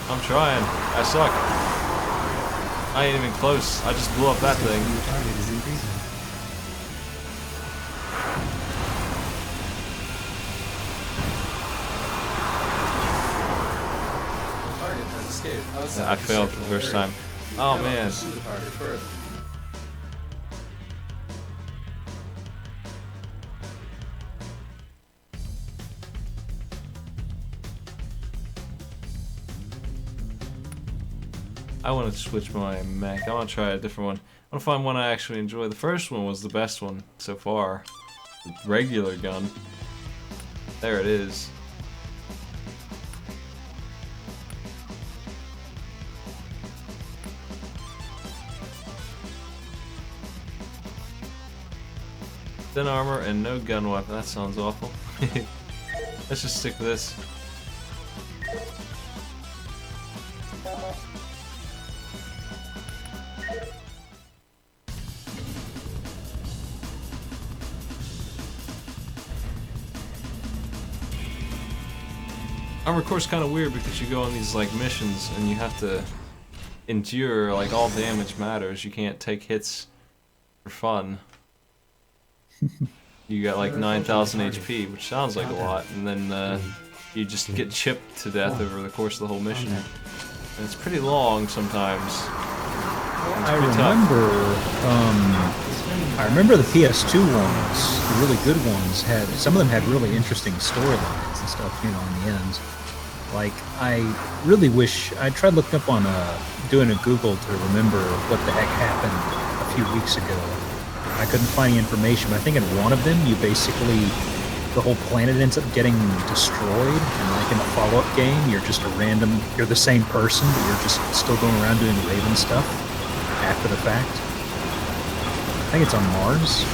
I'm trying. I suck. I ain't even close. I just blew up that thing. The target is increasing. The target has escaped outside I failed for the first time. Oh man. I want to switch my mech. I want to try a different one. I want to find one I actually enjoy. The first one was the best one so far. The regular gun. There it is. Thin armor and no gun weapon. That sounds awful. Let's just stick with this. Armored Core's kind of weird because you go on these like missions and you have to endure, like all damage matters. You can't take hits for fun. You got like 9,000 HP, which sounds like a lot, and then you just get chipped to death over the course of the whole mission. And it's pretty long sometimes. I remember the PS2 ones, the really good ones, had some of them had really interesting storylines and stuff, you know, in the end. Like, I really wish I tried looking up on doing a Google to remember what the heck happened a few weeks ago. I couldn't find any information, but I think in one of them, you basically, the whole planet ends up getting destroyed, and like in a follow-up game, you're just a random, you're the same person, but you're just still going around doing Raven stuff after the fact. I think it's on Mars.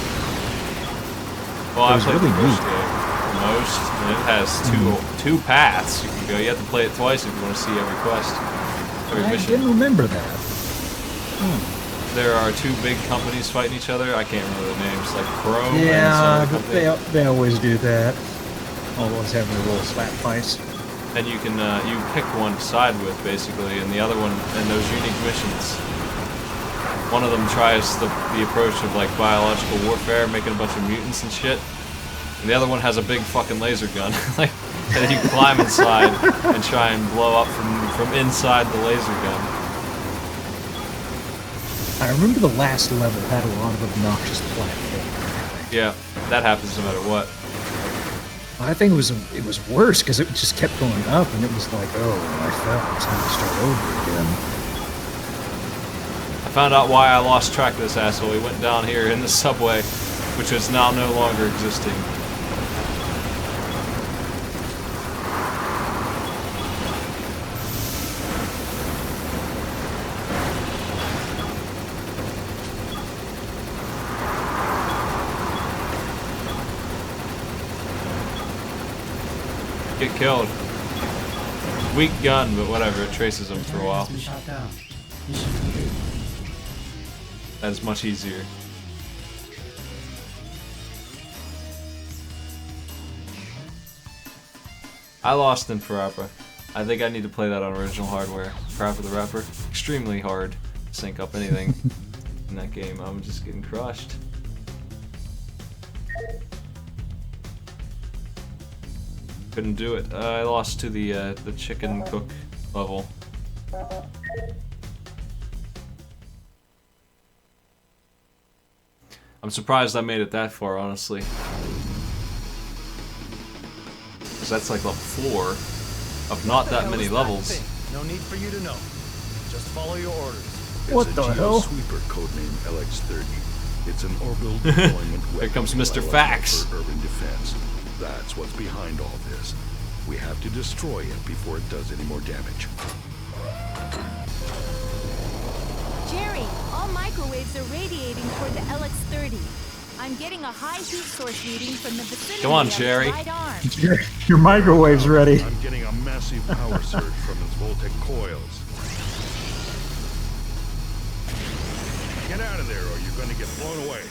Well, it was really neat. Most, and it has two paths you can go. You have to play it twice if you want to see every quest, every mission. I didn't remember that. There are two big companies fighting each other. I can't remember the names, like Chrome. Yeah, and some other but they always do that. Always having a little slap fights. And you can you pick one to side with basically, and the other one, and those unique missions. One of them tries the approach of like biological warfare, making a bunch of mutants and shit. And the other one has a big fucking laser gun, like, and you climb inside and try and blow up from inside the laser gun. I remember the last level had a lot of obnoxious platforming. Yeah, that happens no matter what. I think it was worse because it just kept going up, and it was like, oh, I fell. It's time to start over again. I found out why I lost track of this asshole. He went down here in the subway, which is now no longer existing. Get killed. Weak gun, but whatever, it traces them for a while. That's much easier. I lost in Parappa. I think I need to play that on original hardware. Parappa the Rapper. Extremely hard to sync up anything in that game. I'm just getting crushed. Couldn't do it. I lost to the chicken cook level. I'm surprised I made it that far, honestly. Because that's like level 4 of not that many levels. No need for you to know. Just follow your orders. What the hell? Sweeper codename LX-30. It's an orbital deployment weapon. Here comes Mr. Fax. For urban defense. That's what's behind all this. We have to destroy it before it does any more damage. Jerry, all microwaves are radiating toward the LX-30. I'm getting a high heat source reading from the vicinity Come on, of Jerry. the right arm. Your microwave's ready. I'm getting a massive power surge from its Voltec coils. Get out of there or you're going to get blown away.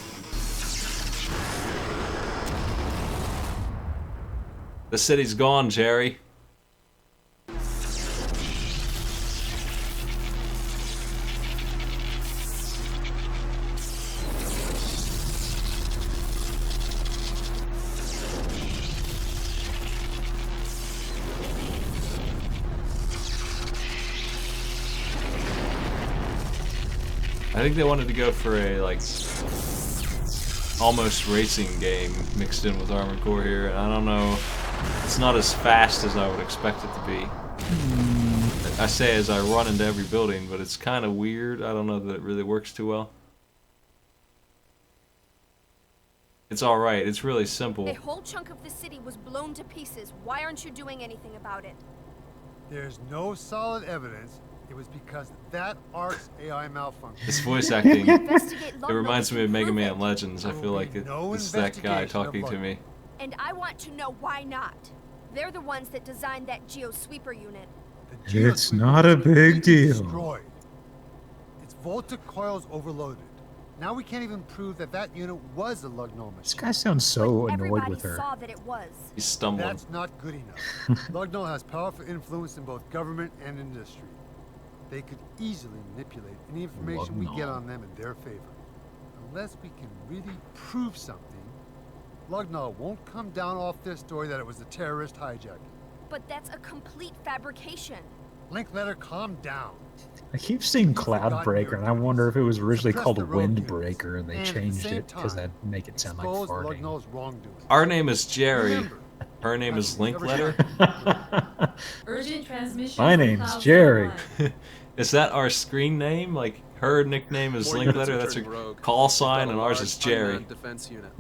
The city's gone, Jerry. I think they wanted to go for a, like, almost racing game mixed in with Armored Core here, and I don't know, it's not as fast as I would expect it to be. I say as I run into every building, but it's kind of weird. I don't know that it really works too well. It's alright, it's really simple. A whole chunk of the city was blown to pieces. Why aren't you doing anything about it? There's no solid evidence. It was because that ARC's AI malfunction. This voice acting, Investigate it Ludlow reminds me of to Mega prove Man it. Legends. I feel like it's that guy talking to me. And I want to know why not. They're the ones that designed that Geo Sweeper unit. It's not a big deal. Destroyed. Its Volta coils overloaded. Now we can't even prove that that unit was a Lugnol machine. This guy sounds so annoyed with her. Saw that it was. He's stumbling. That's not good enough. Lugnol has powerful influence in both government and industry. They could easily manipulate any information we get on them in their favor. Unless we can really prove something, Lugnol won't come down off their story that it was a terrorist hijacking. But that's a complete fabrication. Linkletter, calm down. I keep seeing Cloudbreaker, and I wonder if it was originally called Windbreaker, and they changed it because that'd make it sound like farting. Lugnol's wrongdoing. Our name is Jerry. Her name is Linkletter. Urgent transmission. My name's Jerry. Is that our screen name? Like, her nickname is Linkletter, that's her call sign, and ours is Jerry. Defense unit.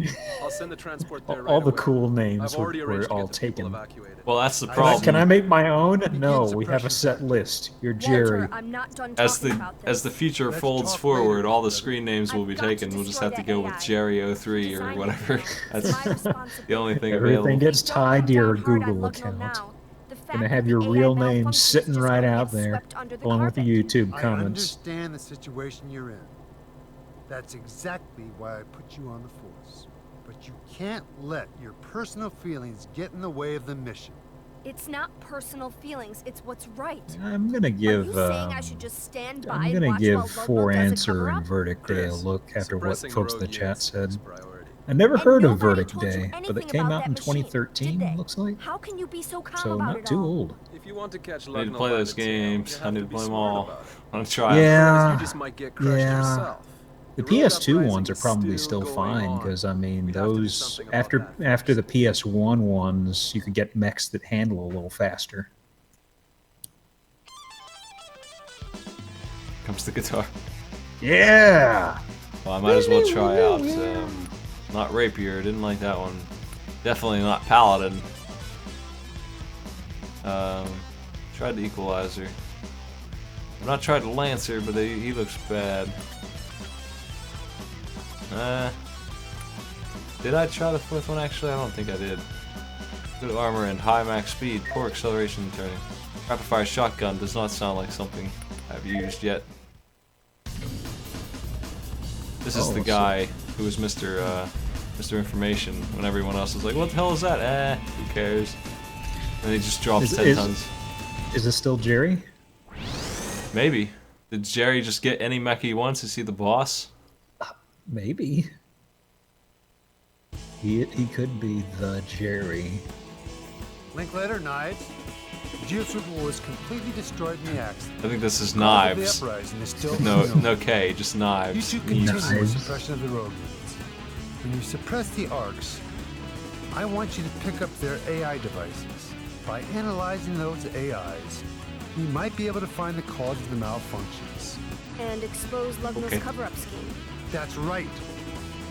I'll send the transport there All the right cool away. names I've already were arranged to all get the people taken. evacuated. Well, that's the problem. Can I make my own? No, we have a set list. You're Jerry. Walter, I'm not done As talking the about this. as the future folds forward, all the screen names will be taken. We'll just have to go with Jerry03 or whatever. That's the only thing available. Everything gets tied to your Google account. Gonna have your real name sitting right out there, along with the YouTube I comments. understand the situation you're in. That's exactly why I put you on the force. But you can't let your personal feelings get in the way of the mission. It's not personal feelings, it's what's right. I'm gonna give. saying I should just stand by I'm and gonna watch give while Ludlow For does a Answer cover-up? and Verdict Day a look after what suppressing folks in the rogue chat units said. is priority. I never And heard of nobody Verdict told you Day, but anything it came about out in that machine, 2013. did they? Looks like. How can you be so calm So about not it too all? old. If you want to catch I need to Lugnol play by those the tail, games. you I have need to to be play them smart all. about it. I'm gonna try them. Yeah. You just might get crushed yourself. The The rogue PS2 uprising ones are is probably still still going fine on. because I mean We have to do those something about after the PS1 ones you could get mechs that handle a little faster. Comes the guitar. Yeah. Well, I might as well try out. Not Rapier. Didn't like that one. Definitely not Paladin. Tried the Equalizer. I've not tried the Lancer, but he looks bad. Did I try the fourth one? Actually, I don't think I did. Good armor and high max speed, poor acceleration and turning. Rapid fire shotgun does not sound like something I've used yet. This is the guy who was Mr. Information when everyone else was like, "What the hell is that?" Who cares? And he just drops 10 tons. Is this still Jerry? Maybe. Did Jerry just get any mech he wants? Is he the boss? Maybe. He could be the Jerry. Linkletter, Knives. Geoswimmer was completely destroyed in the accident. I think this is Cause of Knives. the uprising is still No, unknown. no K, just Knives. You two continue Knives. your suppression of the rogue units. When you suppress the ARCs, I want you to pick up their AI devices. By analyzing those AIs, we might be able to find the cause of the malfunctions. And expose Lugnol's cover-up scheme. That's right.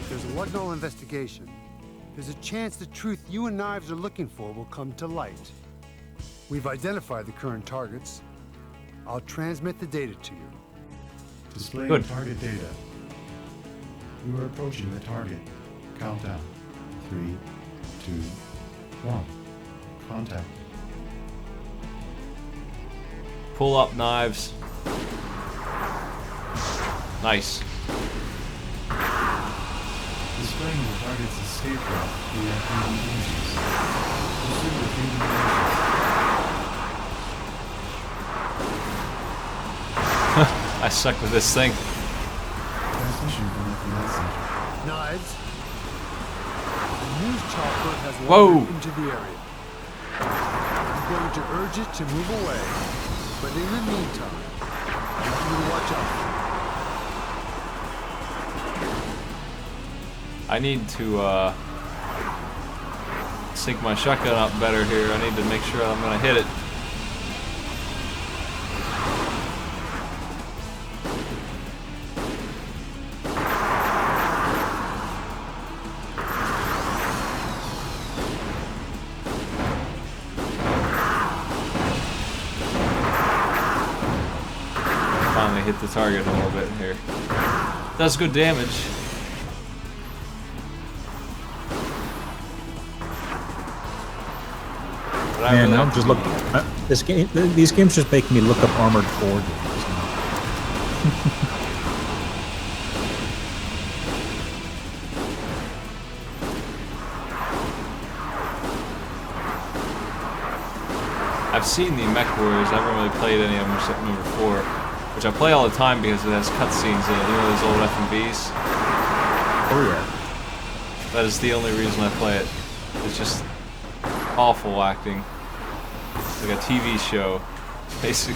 If there's a Lugnol investigation, there's a chance the truth you and Knives are looking for will come to light. We've identified the current targets. I'll transmit the data to you. Displaying target data. You are approaching the target. Countdown. 3, 2, 1. Contact. Pull up, Knives. Nice. Displaying the target's escape route via communications. Pursue the communications. I suck with this thing. Transmission from the command center. Knives. The news chopper has Whoa. wandered into the area. I'm going to urge it to move away. But in the meantime, I want you to watch out. I need to sync my shotgun up better here. I need to make sure I'm gonna hit it. hit the target a little bit here. Does good damage. But Man, I'm just looking. This game, these games just make me look up Armored Core games. I've seen the Mech Warriors. I haven't really played any of them except number 4, which I play all the time because it has cutscenes in it. You know those old FMVs? Oh yeah. That is the only reason I play it. It's just awful acting. It's like a TV show. Basically.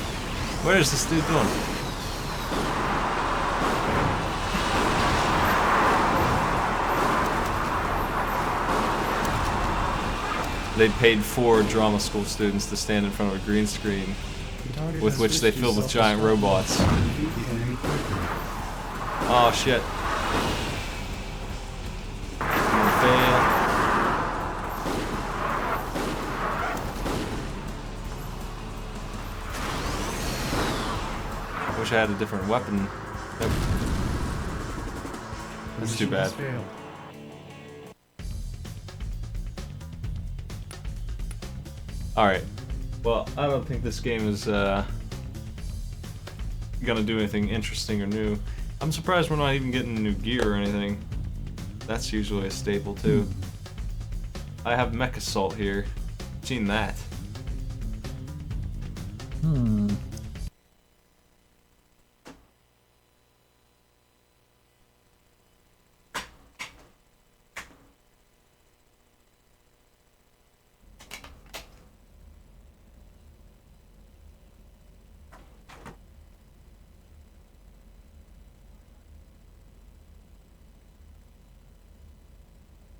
What is this dude doing? They paid 4 drama school students to stand in front of a green screen with which they filled with giant robots. Oh shit. I'm gonna fail. I wish I had a different weapon. Nope. That's too bad. Alright. Well, I don't think this game is gonna do anything interesting or new. I'm surprised we're not even getting new gear or anything. That's usually a staple too. I have Mech Assault here. Seen that.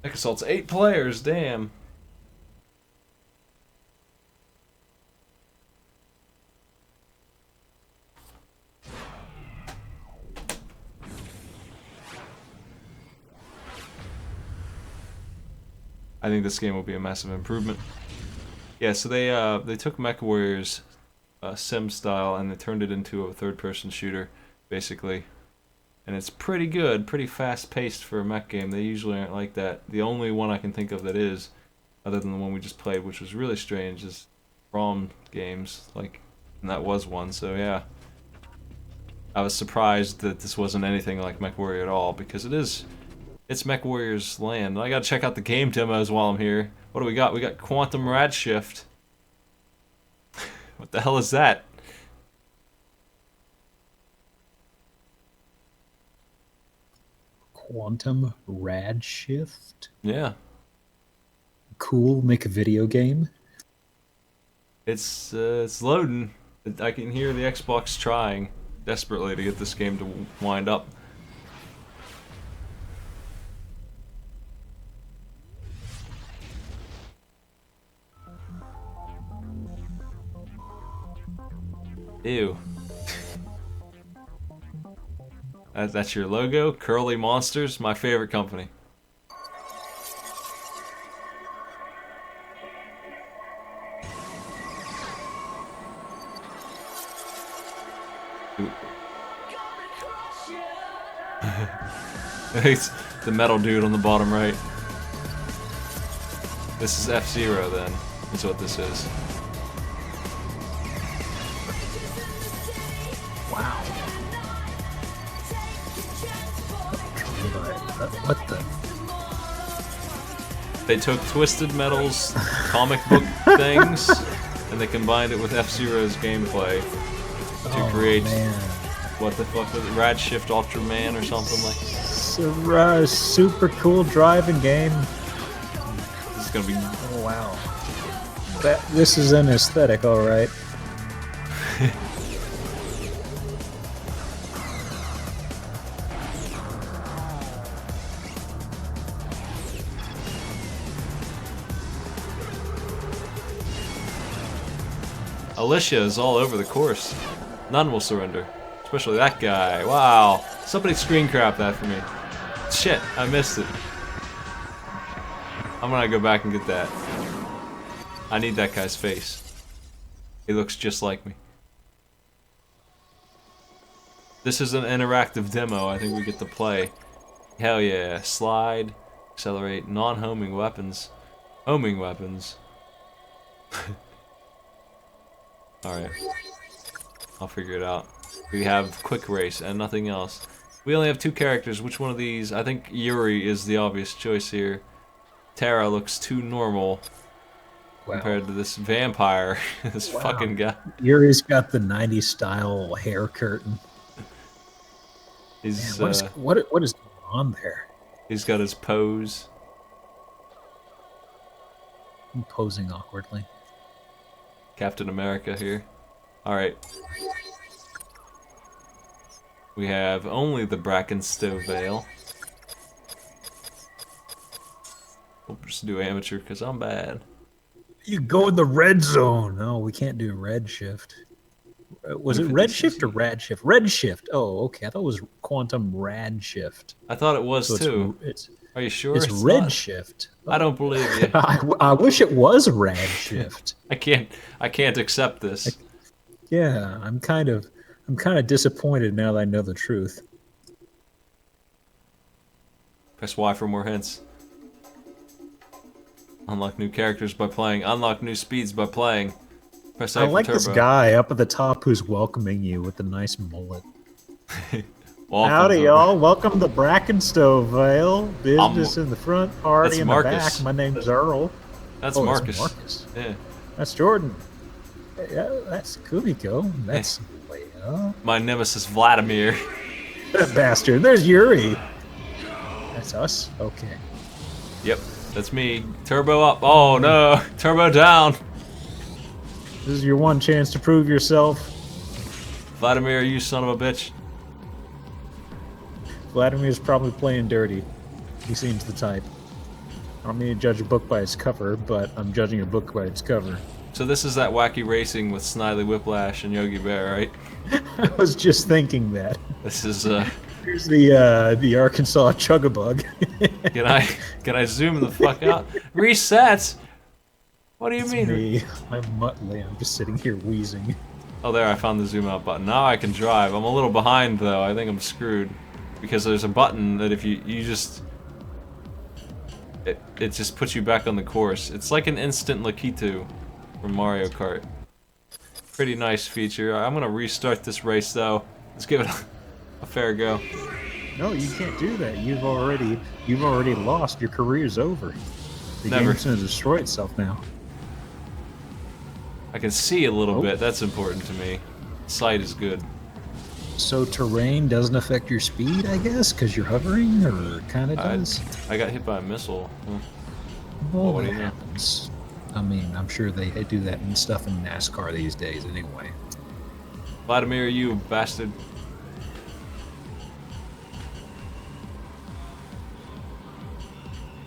Mech Assault's 8 players, damn. I think this game will be a massive improvement. Yeah, so they took Mech Warriors sim style and they turned it into a third-person shooter, basically. And it's pretty good, pretty fast-paced for a mech game. They usually aren't like that. The only one I can think of that is, other than the one we just played, which was really strange, is ROM games. Like, and that was one, so yeah. I was surprised that this wasn't anything like MechWarrior at all, because it's MechWarrior's land. And I gotta check out the game demos while I'm here. What do we got? We got Quantum Radshift. What the hell is that? Quantum Radshift? Yeah. Cool, make a video game. It's loading. I can hear the Xbox trying desperately to get this game to wind up. Ew. That's your logo? Curly Monsters? My favorite company. It's the metal dude on the bottom right. This is F-Zero then, is what this is. Wow. What the? They took Twisted Metal's comic book things and they combined it with F-Zero's gameplay to create what the fuck was it? Radshift Ultraman or something like that. It's a super cool driving game. This is gonna be. Oh wow. This is an aesthetic, alright. Alicia is all over the course. None will surrender. Especially that guy. Wow. Somebody screen crap that for me. Shit, I missed it. I'm gonna go back and get that. I need that guy's face. He looks just like me. This is an interactive demo. I think we get to play. Hell yeah. Slide, accelerate, non-homing weapons. Homing weapons. Alright. I'll figure it out. We have quick race and nothing else. We only have 2 characters. Which one of these? I think Yuri is the obvious choice here. Tara looks too normal compared to this vampire. This fucking guy. Yuri's got the 90s style hair curtain. He's, Man, what is going on there? He's got his pose. I'm posing awkwardly. Captain America here. Alright. We have only the Brackenstow Veil. We'll just do amateur because I'm bad. You go in the red zone. No, we can't do red shift. Was it red shift or rad shift? Red shift. Oh, okay. I thought it was quantum rad shift. I thought it was So too. It's Are you sure? it's red not? shift. I don't believe you. I wish it was rad shift. I can't accept this. Yeah, I'm kind of disappointed now that I know the truth. Press Y for more hints. Unlock new characters by playing. Unlock new speeds by playing. Press A I for like turbo. this guy up at the top who's welcoming you with the nice mullet. Welcome Howdy, to- y'all. Welcome to Brackenstow Vale. Business in the front, party that's in Marcus. the back. My name's Earl. That's Oh, Marcus. Marcus. Yeah. That's Jordan. Yeah, that's Kumiko. That's Leia. My nemesis Vladimir. That bastard. There's Yuri. That's us? Okay. Yep, that's me. Turbo up. Oh no, turbo down. This is your one chance to prove yourself. Vladimir, you son of a bitch. Vladimir's probably playing dirty. He seems the type. I don't mean to judge a book by its cover, but I'm judging a book by its cover. So this is that wacky racing with Snidely Whiplash and Yogi Bear, right? I was just thinking that. This is Here's the Arkansas Chugabug. Can I zoom the fuck out? Resets? What do you It's mean? me. I'm Muttley. I'm just sitting here wheezing. Oh, there, I found the zoom out button. Now I can drive. I'm a little behind though. I think I'm screwed because there's a button that if you just it just puts you back on the course. It's like an instant Lakitu from Mario Kart. Pretty nice feature. I'm gonna restart this race though. Let's give it a fair go. No, you can't do that. You've already lost. Your career's over. The Never. game's gonna destroy itself now. I can see a little Oh. bit. That's important to me. Sight is good. So terrain doesn't affect your speed, I guess, because you're hovering, or kind of does. I got hit by a missile. Well, what do that you know? happens. I mean, I'm sure they do that and stuff in NASCAR these days, anyway. Vladimir, you bastard.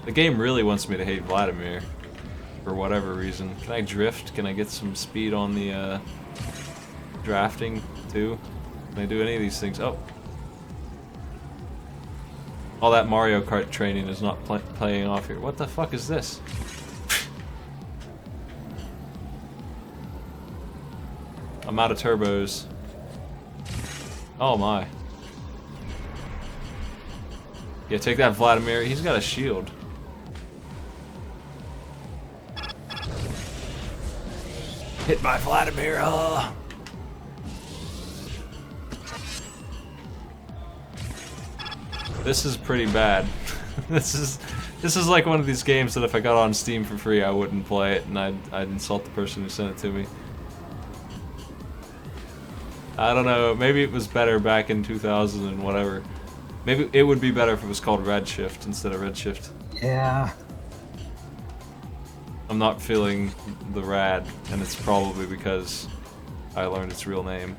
The game really wants me to hate Vladimir. For whatever reason. Can I drift? Can I get some speed on the drafting too? Can I do any of these things? Oh. All that Mario Kart training is not playing off here. What the fuck is this? I'm out of turbos. Oh my. Yeah, take that, Vladimir. He's got a shield. Hit by Vladimir. Oh. This is pretty bad. This is like one of these games that if I got on Steam for free, I wouldn't play it, and I'd insult the person who sent it to me. I don't know. Maybe it was better back in 2000 and whatever. Maybe it would be better if it was called Redshift instead of Redshift. Yeah. I'm not feeling the rad, and it's probably because I learned its real name.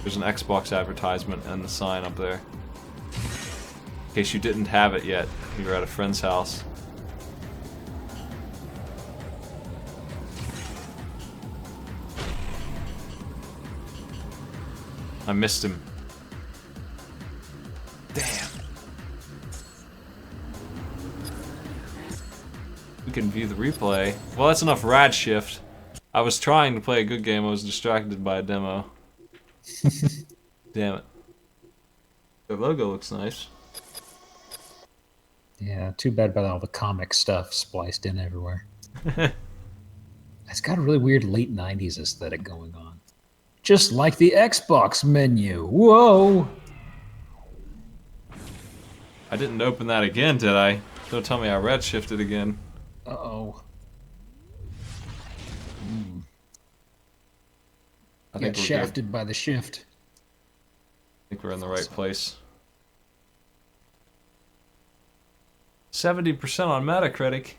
There's an Xbox advertisement and the sign up there. In case you didn't have it yet, you were at a friend's house. I missed him. Damn. We can view the replay. Well, that's enough rad shift. I was trying to play a good game. I was distracted by a demo. Damn it. The logo looks nice. Yeah, too bad about all the comic stuff spliced in everywhere. It's got a really weird late 90s aesthetic going on. Just like the Xbox menu. Whoa! I didn't open that again, did I? Don't tell me I redshifted again. Uh-oh. I Got think we're shafted by the shift. I think we're in the right place. 70% on Metacritic.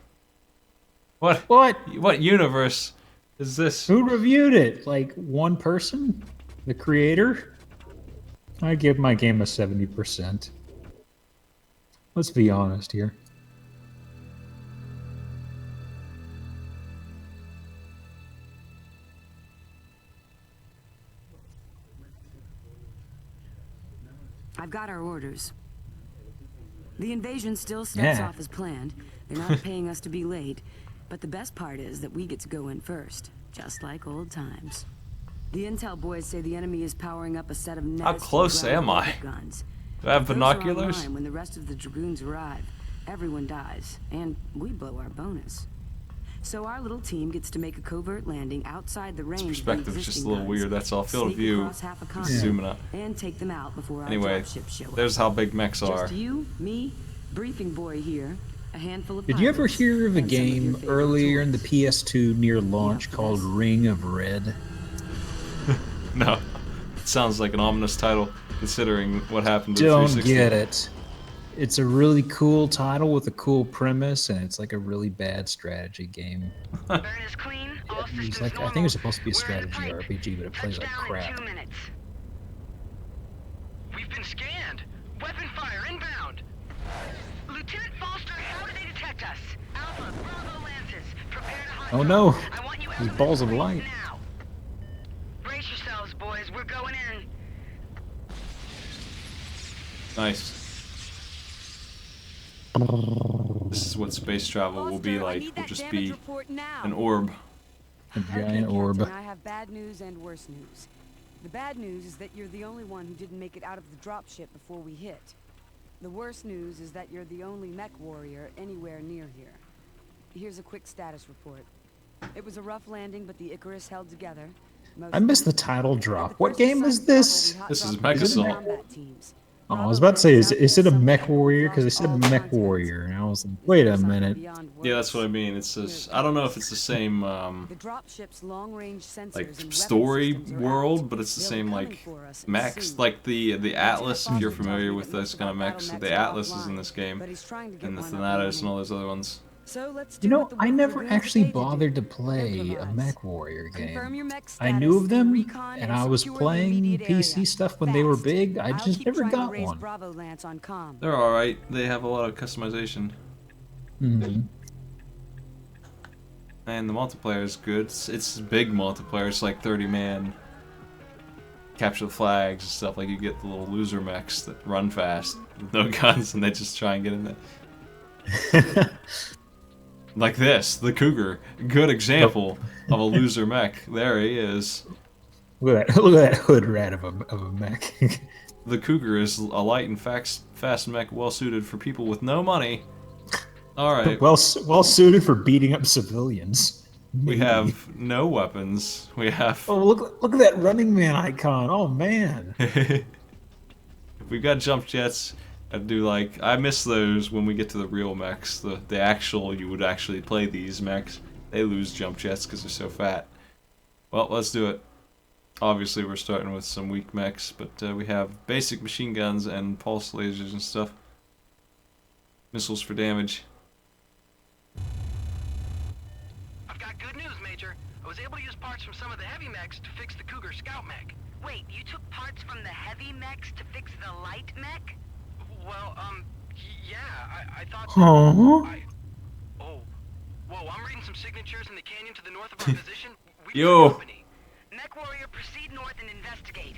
What? What universe is this? Who reviewed it? Like one person? The creator? I give my game a 70%. Let's be honest here. I've got our orders. The invasion still starts off as planned. They're not paying us to be late, but the best part is that we get to go in first, just like old times. The intel boys say the enemy is powering up a set of How close am I? guns. Do I have binoculars? When the rest of the dragoons arrive, everyone dies, and we blow our bonus. So our little team gets to make a covert landing outside the range. This perspective is just a little weird. That's all. Field of view. Zooming up. And take them out before our anyway, dropships show up. there's how big mechs are. Just you, me, briefing boy here, a handful of Did you ever pilots, hear of a and some your game favorite earlier in the PS2 near launch called Ring of Red? No. It sounds like an ominous title, considering what happened to Don't 360. get it. It's a really cool title with a cool premise, and it's like a really bad strategy game. It's like, I think it's supposed to be a strategy RPG, but it plays like crap. We've been scanned. Weapon fire inbound. Lieutenant Foster, how did they detect us? Alpha, Bravo Lances, prepare to hide. Oh no! These balls of light. Brace yourselves, boys. We're going in. Nice. This is what space travel will be like. Will just be an orb. A giant orb. I have bad news and worse news. The bad news is that you're the only one who didn't make it out of the dropship before we hit. The worst news is that you're the only mech warrior anywhere near here. Here's a quick status report. It was a rough landing, but the Icarus held together. I missed the title drop. What game is this? This is Mechasol. Oh, I was about to say, is it a mech warrior? Because they said mech warrior, and I was like, wait a minute. Yeah, that's what I mean. It says, I don't know if it's the same like story world, but it's the same like mechs, like the Atlas. If you're familiar with those kind of mechs, the Atlas is in this game, and the Thanatos and all those other ones. You know, I never actually bothered to play a mech warrior game. I knew of them, and I was playing PC stuff when they were big. I just never got one. They're alright. They have a lot of customization. Mm-hmm. And the multiplayer is good. It's big multiplayer. It's like 30-man. Capture the flags and stuff. Like you get the little loser mechs that run fast with no guns, and they just try and get in there. Like this, the Cougar. Good example of a loser mech. There he is. Look at that hood rat of a mech. The Cougar is a light and fast mech well suited for people with no money. Alright. Well suited for beating up civilians. We have no weapons. We have... Oh, look at that Running Man icon. Oh, man. We've got jump jets. I do like... I miss those when we get to the real mechs. The actual... You would actually play these mechs. They lose jump jets because they're so fat. Well, let's do it. Obviously, we're starting with some weak mechs, but we have basic machine guns and pulse lasers and stuff. Missiles for damage. I've got good news, Major. I was able to use parts from some of the heavy mechs to fix the Cougar scout mech. Wait, you took parts from the heavy mechs to fix the light mech? Well, yeah, I thought... Aww. Oh. Whoa, I'm reading some signatures in the canyon to the north of our position. Yo! Mech Warrior, proceed north and investigate.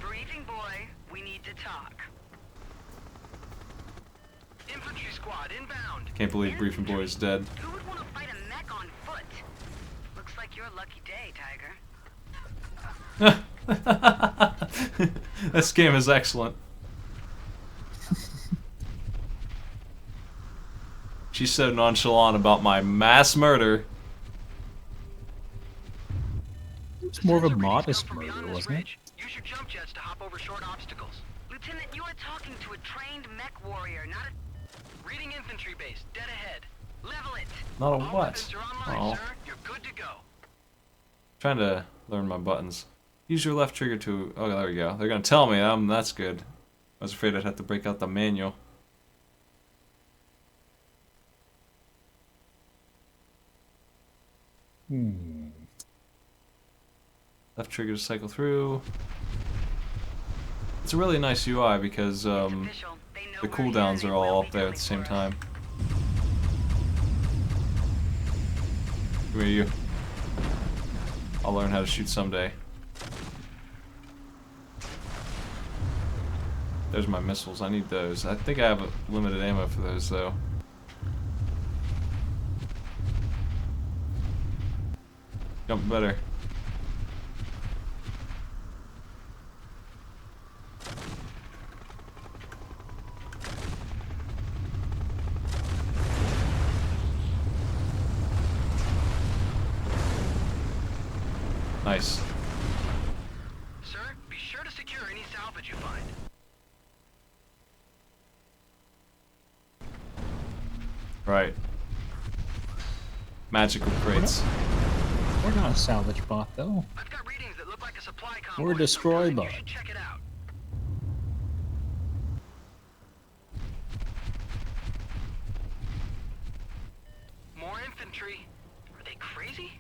Briefing boy, we need to talk. Infantry squad, inbound. Can't believe Briefing Boy is dead. Who would want to fight a mech on foot? Looks like your lucky day, Tiger. This game is excellent. She's so nonchalant about my mass murder. It's more of a modest murder, wasn't it? Use your jump jets to hop over short obstacles. Lieutenant, you are talking to a trained mech warrior, not a... Reading infantry base, dead ahead. Level it. Not a All what? weapons are online, Oh. sir. You're good to go. Trying to learn my buttons. Use your left trigger to... Oh, there we go. They're gonna tell me. That's good. I was afraid I'd have to break out the manual. Left trigger to cycle through. It's a really nice UI because the cooldowns are all up there at the same time. Come here, you. I'll learn how to shoot someday. There's my missiles. I need those. I think I have a limited ammo for those though. Jump better. Nice. Sir, be sure to secure any salvage you find. Right. Magical crates. We're not a salvage bot, though. I've got readings that look like a supply convoy. We're a destroy bot. You should check it out. More infantry. Are they crazy?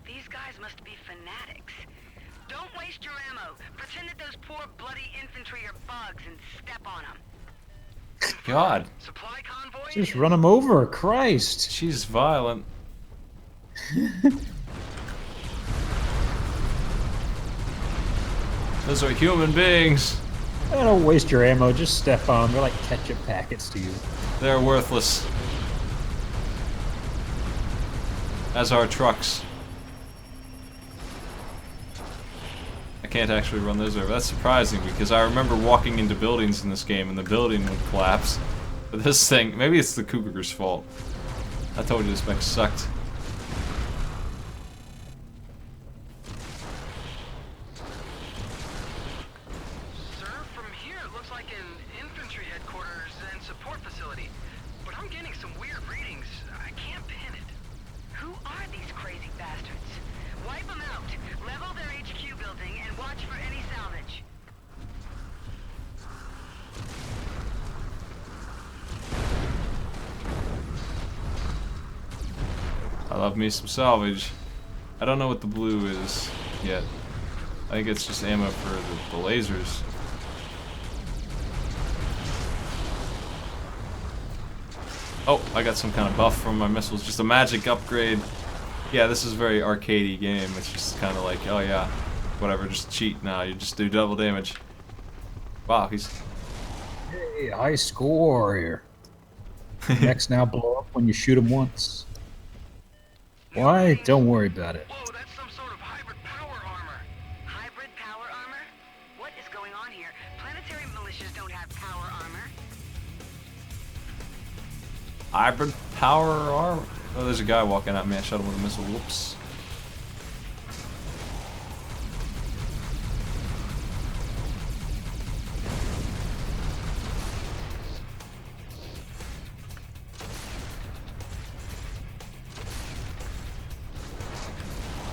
These guys must be fanatics. Don't waste your ammo. Pretend that those poor bloody infantry are bugs and step on them. God. Supply convoy. Just run him over, Christ. She's violent. Those are human beings. Don't waste your ammo, just step on them. They're like ketchup packets to you. They're worthless. As are trucks. I can't actually run those over. That's surprising because I remember walking into buildings in this game and the building would collapse. But this thing, maybe it's the Cougar's fault. I told you this mech sucked. Sir, from here it looks like an infantry headquarters and support facility. But I'm getting some weird readings. I can't pin it. Who are these crazy bastards? Wipe them out. Level their HQ building and watch for any salvage. I love me some salvage. I don't know what the blue is yet. I think it's just ammo for the lasers. Oh, I got some kind of buff from my missiles. Just a magic upgrade. Yeah, this is a very arcadey game. It's just kind of like, oh yeah, whatever, just cheat now. You just do double damage. Wow, he's... Hey, high score here. Mechs now blow up when you shoot them once. Why? Don't worry about it. Whoa, that's some sort of hybrid power armor. Hybrid power armor? What is going on here? Planetary militias don't have power armor. Hybrid power armor? Oh, there's a guy walking at me. I shot him with a missile. Whoops.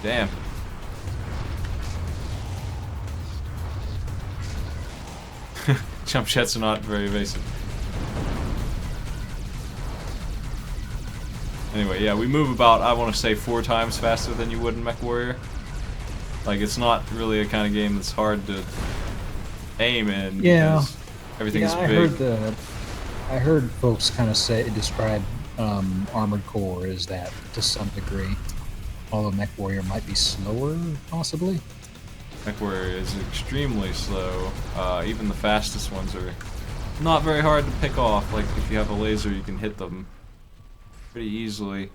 Damn. Jump jets are not very evasive. Anyway, yeah, we move about, I want to say, 4 times faster than you would in MechWarrior. Like, it's not really a kind of game that's hard to aim in. Yeah. Because everything's big. I heard folks kind of describe Armored Core as that to some degree. Although MechWarrior might be slower, possibly. MechWarrior is extremely slow. Even the fastest ones are not very hard to pick off. Like, if you have a laser, you can hit them pretty easily.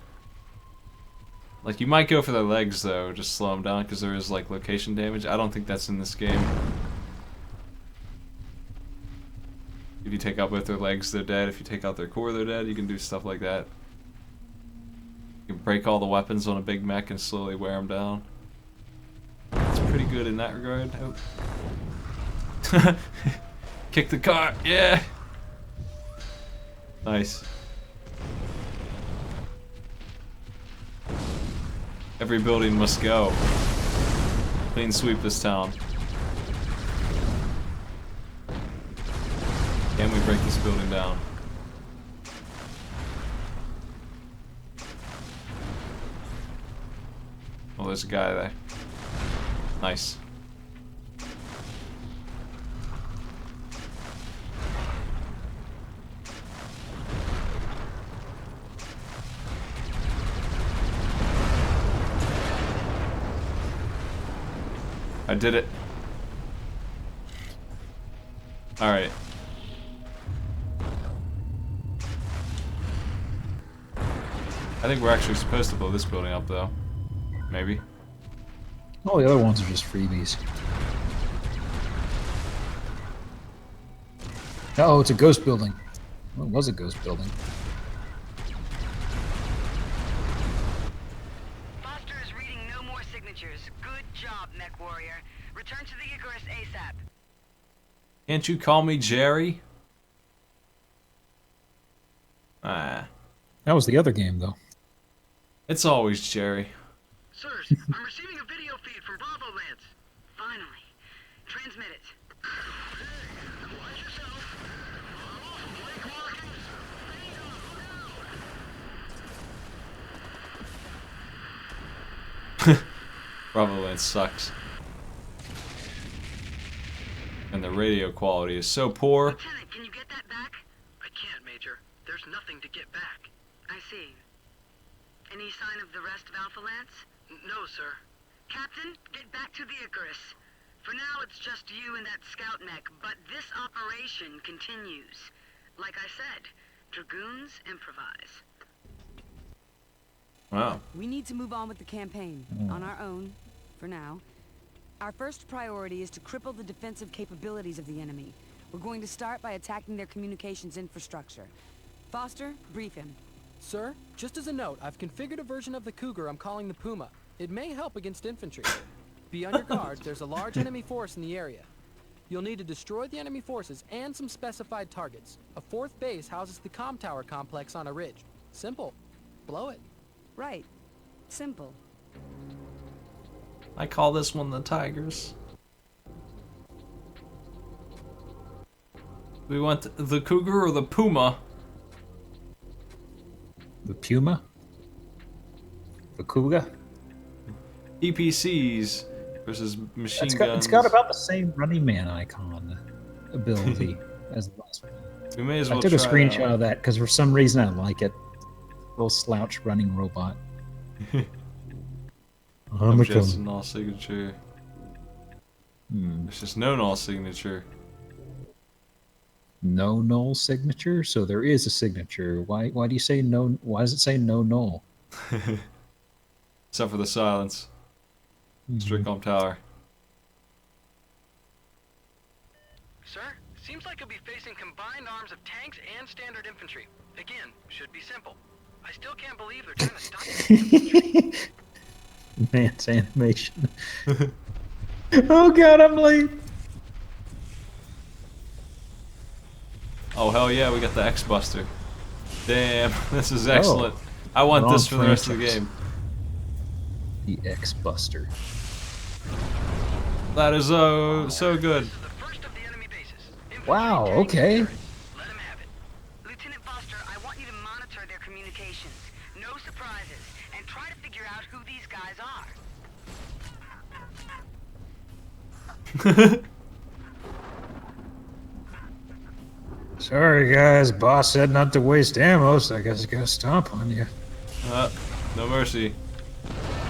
Like, you might go for their legs, though, just slow them down, because there is, like, location damage. I don't think that's in this game. If you take out both their legs, they're dead. If you take out their core, they're dead. You can do stuff like that. You can break all the weapons on a big mech and slowly wear them down. It's pretty good in that regard. Oh. Kick the car, yeah! Nice. Every building must go. Clean sweep this town. Can we break this building down? Oh, there's a guy there. Nice. I did it. Alright. I think we're actually supposed to blow this building up, though. Maybe. All the other ones are just freebies. Oh, it's a ghost building. Well, it was a ghost building. Foster is reading no more signatures. Good job, Mech Warrior. Return to the Icarus ASAP. Can't you call me Jerry? Ah. That was the other game, though. It's always Jerry. Sirs, I'm receiving a video feed from Bravo Lance. Finally. Transmit it. Bravo Lance sucks. And the radio quality is so poor. Lieutenant, can you get that back? I can't, Major. There's nothing to get back. I see. Any sign of the rest of Alpha Lance? No, sir. Captain, get back to the Icarus. For now, it's just you and that scout mech, but this operation continues. Like I said, Dragoons improvise. Wow. We need to move on with the campaign, on our own, for now. Our first priority is to cripple the defensive capabilities of the enemy. We're going to start by attacking their communications infrastructure. Foster, brief him. Sir, just as a note, I've configured a version of the Cougar I'm calling the Puma. It may help against infantry. Be on your guard, there's a large enemy force in the area. You'll need to destroy the enemy forces and some specified targets. A fourth base houses the comm tower complex on a ridge. Simple. Blow it. Right. Simple. I call this one the Tigers. We want the Cougar or the Puma? The Puma? The Cougar? EPCs versus machine guns. It's got about the same Running Man icon ability as the last one. We may as well I took a try screenshot of that because for some reason I like it. Little slouch running robot. I'm just a null signature. There's just no null signature. No null signature? So there is a signature. Why do you say no? Why does it say no null? Except for the silence. Stricom Tower. Sir, seems like you'll be facing combined arms of tanks and standard infantry. Again, should be simple. I still can't believe they're trying to stop you. Man's animation. Oh god, I'm late. Oh hell yeah, we got the X-Buster. Damn, this is excellent. I want Wrong this for the rest of the franchise. game. The X-Buster. That is so good. Wow, okay. Lieutenant Foster, I want you to monitor their communications. No surprises. And try to figure out who these guys are. Sorry guys, boss said not to waste ammo, so I guess I gotta stomp on you. No mercy.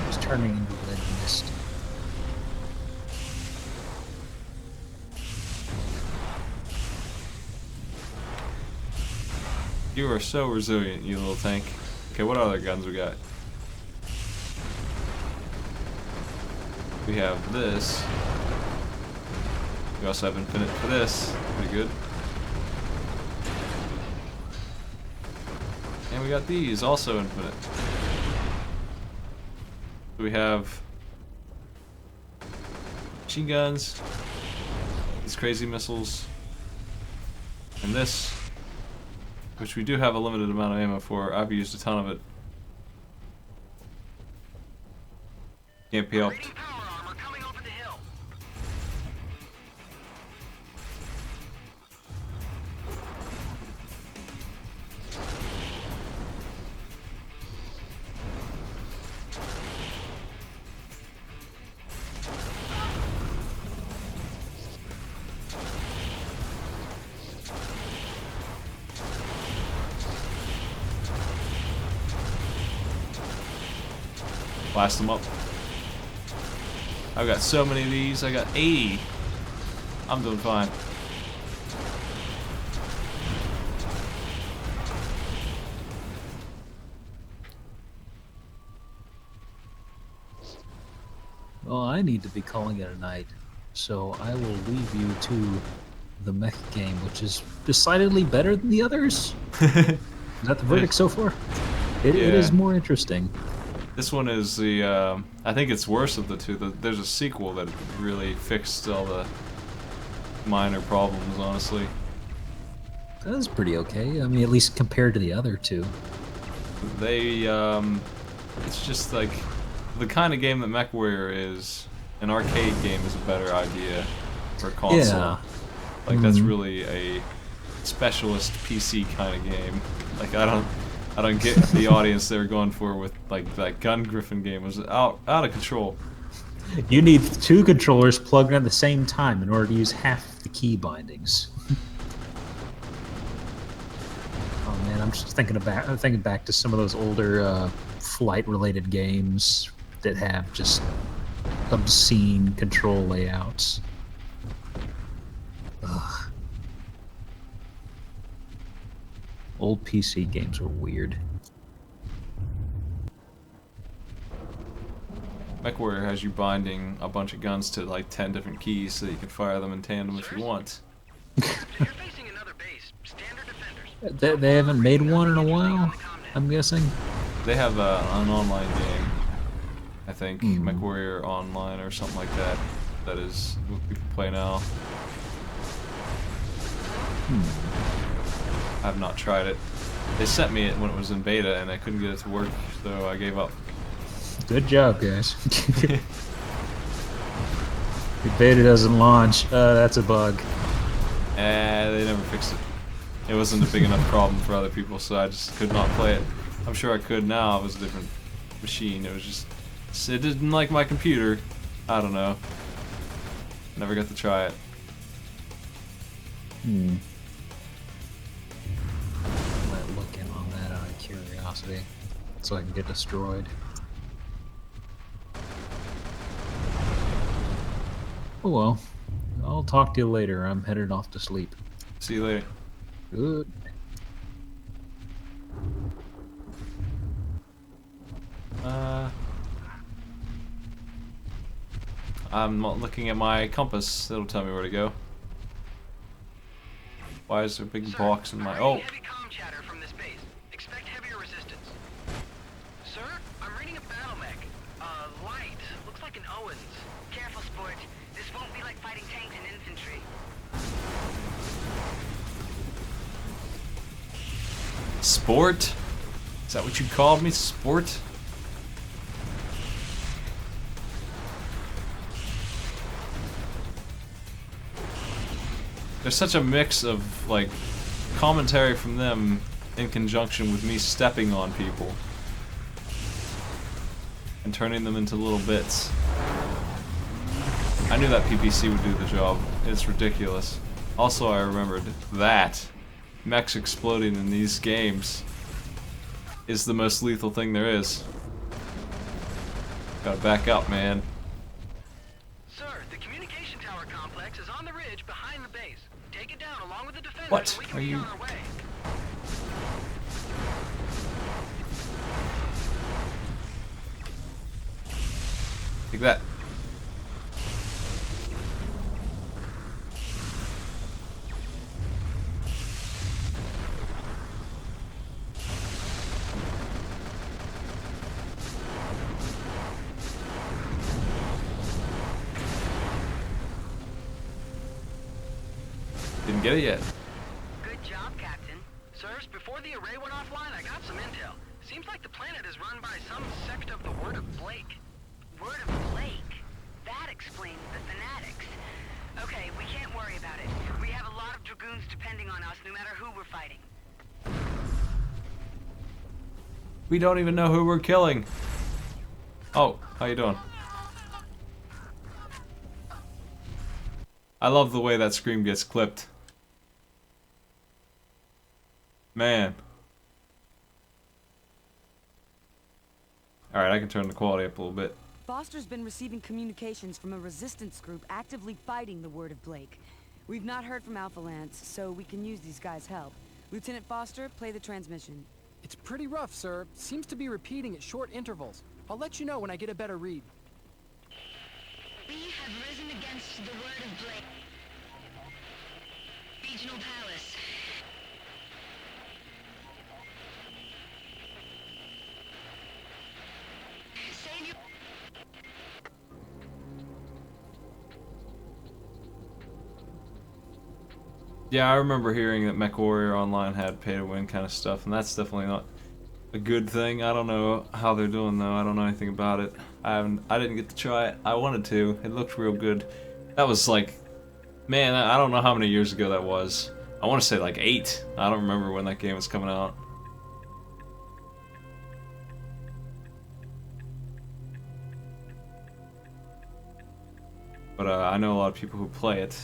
Just turning into lead mist. You are so resilient, you little tank. Okay, what other guns we got? We have this. We also have infinite for this. Pretty good. And we got these, also infinite. So we have machine guns, these crazy missiles, and this, which we do have a limited amount of ammo for. I've used a ton of it. Can't be helped. Blast them up. I've got so many of these. I got 80. I'm doing fine. Well, I need to be calling it a night, so I will leave you to the mech game, which is decidedly better than the others. Is that the verdict so far? It is more interesting. This one is the, I think it's worse of the two. There's a sequel that really fixed all the minor problems, honestly. That was pretty okay. I mean, at least compared to the other two. They, it's just like, the kind of game that MechWarrior is, an arcade game is a better idea for a console. Yeah. Like, that's really a specialist PC kind of game. Like, I don't get the audience they were going for with like that Gun Griffin game. It was out of control. You need 2 controllers plugged in at the same time in order to use half the key bindings. Oh man, I'm just thinking back to some of those older flight-related games that have just obscene control layouts. Ugh. Old PC games were weird. MechWarrior has you binding a bunch of guns to like 10 different keys so that you can fire them in tandem if you want. They haven't made one in a while, I'm guessing? They have an online game, I think, MechWarrior Online or something like that, that is what we can play now. I have not tried it. They sent me it when it was in beta and I couldn't get it to work, so I gave up. Good job, guys. Your beta doesn't launch. That's a bug. They never fixed it. It wasn't a big enough problem for other people, so I just could not play it. I'm sure I could now. It was a different machine. It was just... It didn't like my computer. I don't know. Never got to try it. Might look in on that out of curiosity, so I can get destroyed. Oh well. I'll talk to you later. I'm headed off to sleep. See you later. Good. I'm not looking at my compass. It'll tell me where to go. Why is there a big box in my... Oh! Heavy comm chatter from this base. Expect heavier resistance. Sir, I'm reading a battle mech. Light. Looks like an Owens. Careful, sport. This won't be like fighting tanks and infantry. Sport? Is that what you called me? Sport? There's such a mix of, like, commentary from them in conjunction with me stepping on people and turning them into little bits. I knew that PPC would do the job. It's ridiculous. Also, I remembered that mechs exploding in these games is the most lethal thing there is. Gotta back up, man. Sir, the communication tower complex is on the ridge behind the base. Take it down along with the defenders. What and we can are be you... on our way. Take that. Didn't get it yet. Good job, Captain. Sirs, before the array went offline, I got some intel. Seems like the planet is run by some sect of the Word of Blake. Word of Blake? That explains the fanatics. Okay, we can't worry about it. We have a lot of Dragoons depending on us, no matter who we're fighting. We don't even know who we're killing. Oh, how you doing? I love the way that scream gets clipped. Man. Alright, I can turn the quality up a little bit. Foster's been receiving communications from a resistance group actively fighting the Word of Blake. We've not heard from Alpha Lance, so we can use these guys' help. Lieutenant Foster, play the transmission. It's pretty rough, sir. Seems to be repeating at short intervals. I'll let you know when I get a better read. We have risen against the Word of Blake. Regional Palace. Save your... Yeah, I remember hearing that MechWarrior Online had pay-to-win kind of stuff, and that's definitely not a good thing. I don't know how they're doing though. I don't know anything about it. I didn't get to try it. I wanted to. It looked real good. That was like, man, I don't know how many years ago that was. I want to say like 8. I don't remember when that game was coming out. But I know a lot of people who play it.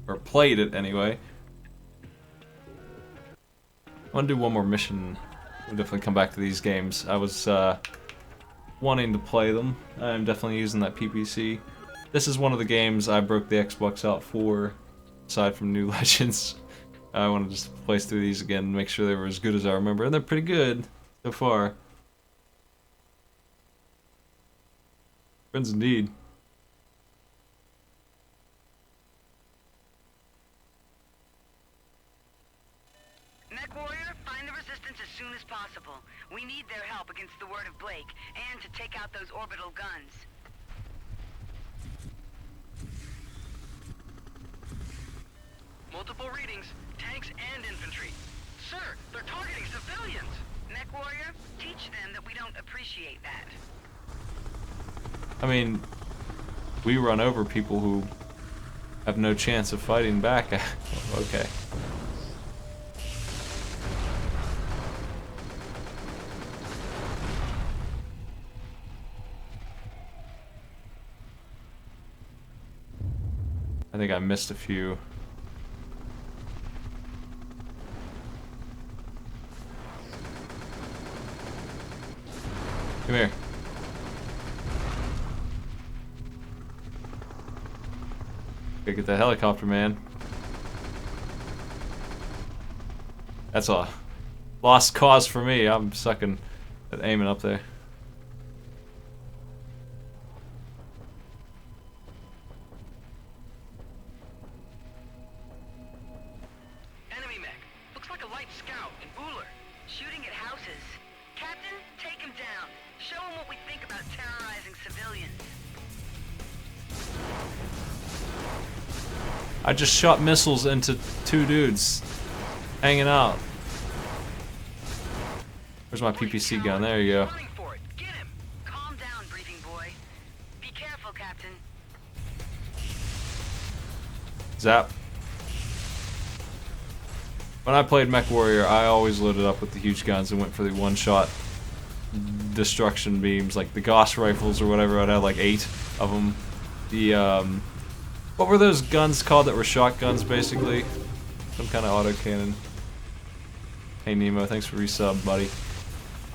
Or played it anyway. I want to do one more mission. We'll definitely come back to these games. I was wanting to play them. I'm definitely using that PPC. This is one of the games I broke the Xbox out for, aside from New Legends. I want to just play through these again and make sure they were as good as I remember. And they're pretty good so far. Friends indeed. MechWarrior, find the Resistance as soon as possible. We need their help against the Word of Blake, and to take out those orbital guns. Multiple readings, tanks and infantry. Sir, they're targeting civilians! MechWarrior, teach them that we don't appreciate that. I mean, we run over people who have no chance of fighting back. Okay. I think I missed a few. Come here. Gotta get that helicopter, man. That's a lost cause for me. I'm sucking at aiming up there. Enemy mech. Looks like a light scout in Uller. Shooting at houses. Captain, take him down. Show him what we think about terrorizing civilians. I just shot missiles into 2 dudes hanging out. Where's my PPC gun? There you go. Calm down, briefing boy. Be careful, Captain. Zap. When I played MechWarrior, I always loaded up with the huge guns and went for the one-shot destruction beams, like the Gauss rifles or whatever. I'd have like 8 of them. The what were those guns called that were shotguns, basically? Some kind of autocannon. Hey Nemo, thanks for resub, buddy.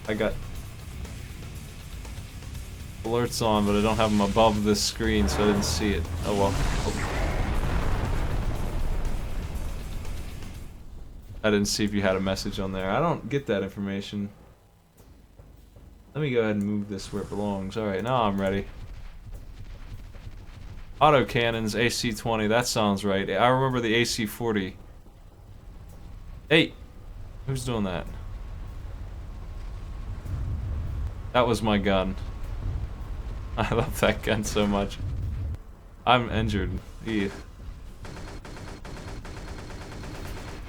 I got alerts on, but I don't have them above this screen, so I didn't see it. Oh well. I didn't see if you had a message on there. I don't get that information. Let me go ahead and move this where it belongs. Alright, now I'm ready. Autocannons, AC-20, that sounds right. I remember the AC-40. Hey! Who's doing that? That was my gun. I love that gun so much. I'm injured. Ew.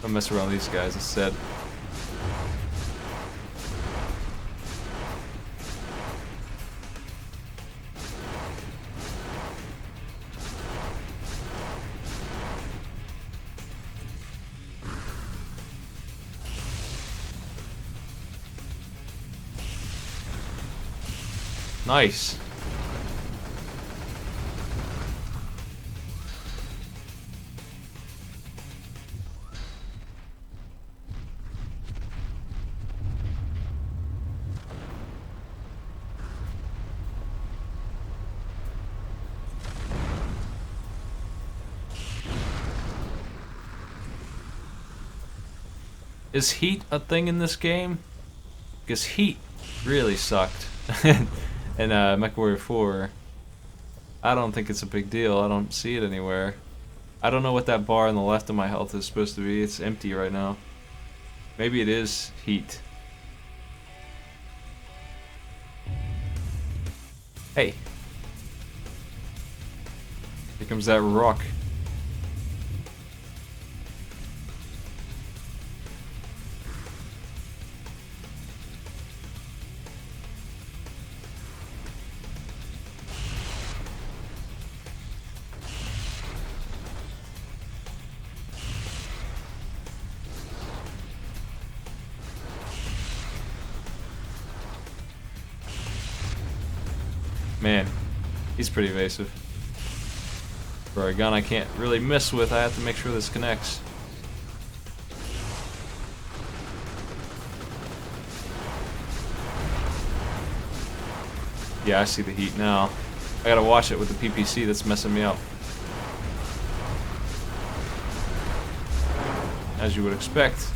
I'll mess around with these guys instead. Nice. Is heat a thing in this game? Because heat really sucked. In MechWarrior 4, I don't think it's a big deal. I don't see it anywhere. I don't know what that bar on the left of my health is supposed to be. It's empty right now. Maybe it is heat. Hey. Here comes that rock. Man, he's pretty evasive. For a gun I can't really mess with, I have to make sure this connects. Yeah, I see the heat now. I gotta watch it with the PPC that's messing me up. As you would expect.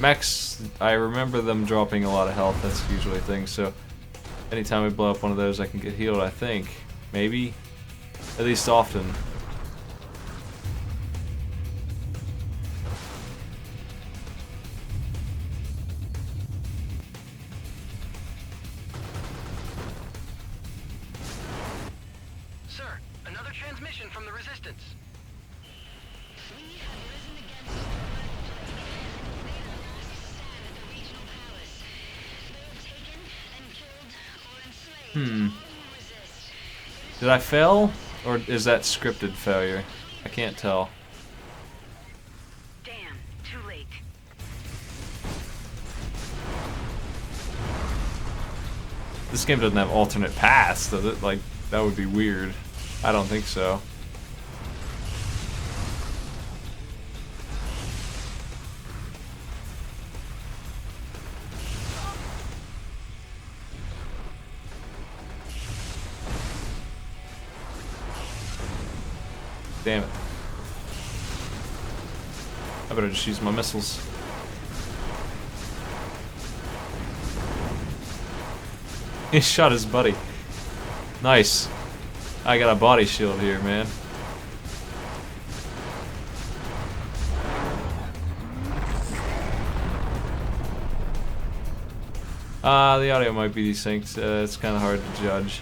Mechs, I remember them dropping a lot of health, that's usually a thing, so anytime I blow up one of those I can get healed, I think. Maybe? At least often. Sir, another transmission from the Resistance. Did I fail? Or is that scripted failure? I can't tell. Damn, too late. This game doesn't have alternate paths, does it? Like, that would be weird. I don't think so. Damn it. I better just use my missiles. He shot his buddy. Nice. I got a body shield here, man. The audio might be desynced. It's kind of hard to judge.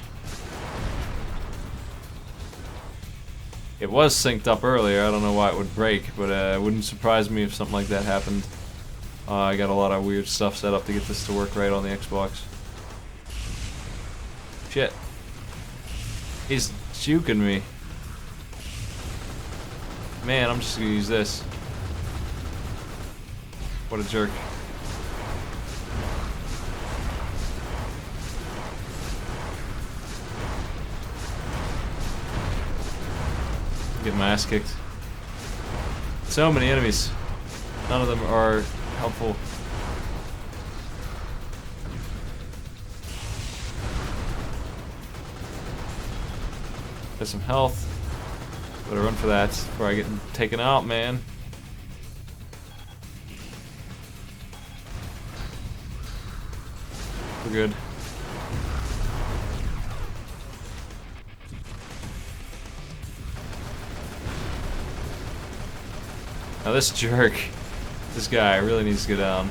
It was synced up earlier. I don't know why it would break, but it wouldn't surprise me if something like that happened. I got a lot of weird stuff set up to get this to work right on the Xbox. Shit. He's juking me. Man, I'm just gonna use this. What a jerk. Get my ass kicked. So many enemies. None of them are helpful. Get some health. Better run for that before I get taken out, man. We're good. Now this jerk, this guy really needs to go down.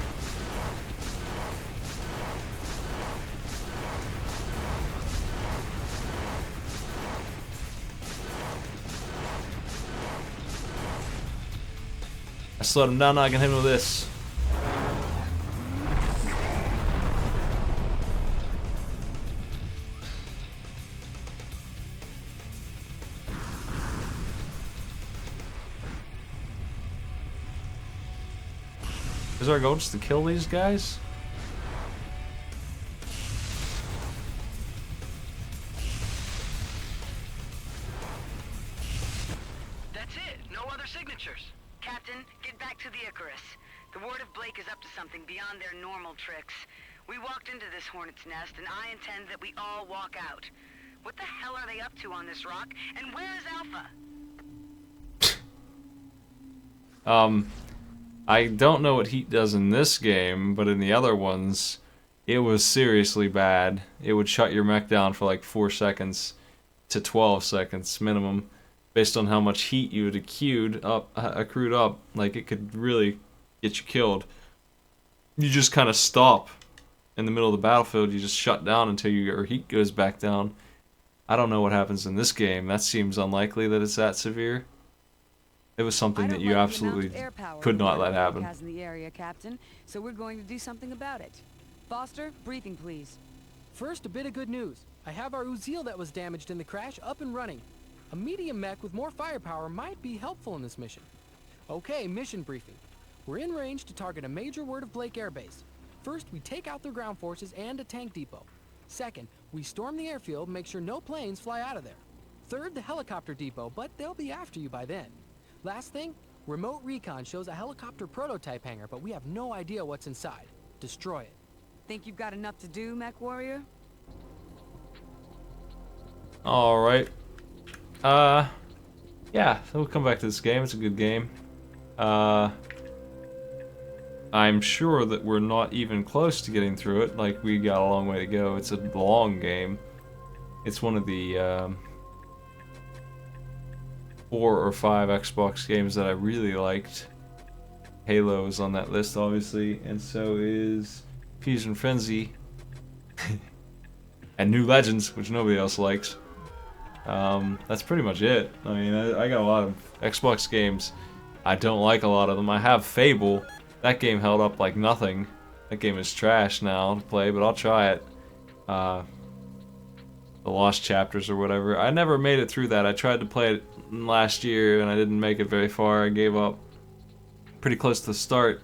slowed him down, now I can hit him with this. Is our goal just to kill these guys? That's it. No other signatures. Captain, get back to the Icarus. The Ward of Blake is up to something beyond their normal tricks. We walked into this hornet's nest, and I intend that we all walk out. What the hell are they up to on this rock? And where is Alpha? I don't know what heat does in this game, but in the other ones, it was seriously bad. It would shut your mech down for like 4 seconds to 12 seconds minimum, based on how much heat you had accrued up. Like, it could really get you killed. You just kind of stop in the middle of the battlefield. You just shut down until your heat goes back down. I don't know what happens in this game. That seems unlikely that it's that severe. It was something that you absolutely could not let happen. Has in the area, Captain, so we're going to do something about it. Foster, briefing please. First, a bit of good news. I have our Uzil that was damaged in the crash up and running. A medium mech with more firepower might be helpful in this mission. Okay, mission briefing. We're in range to target a major Word of Blake airbase. First, we take out their ground forces and a tank depot. Second, we storm the airfield and make sure no planes fly out of there. Third, the helicopter depot, but they'll be after you by then. Last thing, remote recon shows a helicopter prototype hangar, but we have no idea what's inside. Destroy it. Think you've got enough to do, Mech Warrior? Alright. Yeah, so we'll come back to this game. It's a good game. I'm sure that we're not even close to getting through it. Like, we got a long way to go. It's a long game. It's one of the, 4 or 5 Xbox games that I really liked. Halo is on that list, obviously, and so is Fusion Frenzy. And New Legends, which nobody else likes. That's pretty much it. I mean, I got a lot of Xbox games. I don't like a lot of them. I have Fable. That game held up like nothing. That game is trash now to play, but I'll try it. The Lost Chapters or whatever. I never made it through that. I tried to play it last year and I didn't make it very far. I gave up pretty close to the start.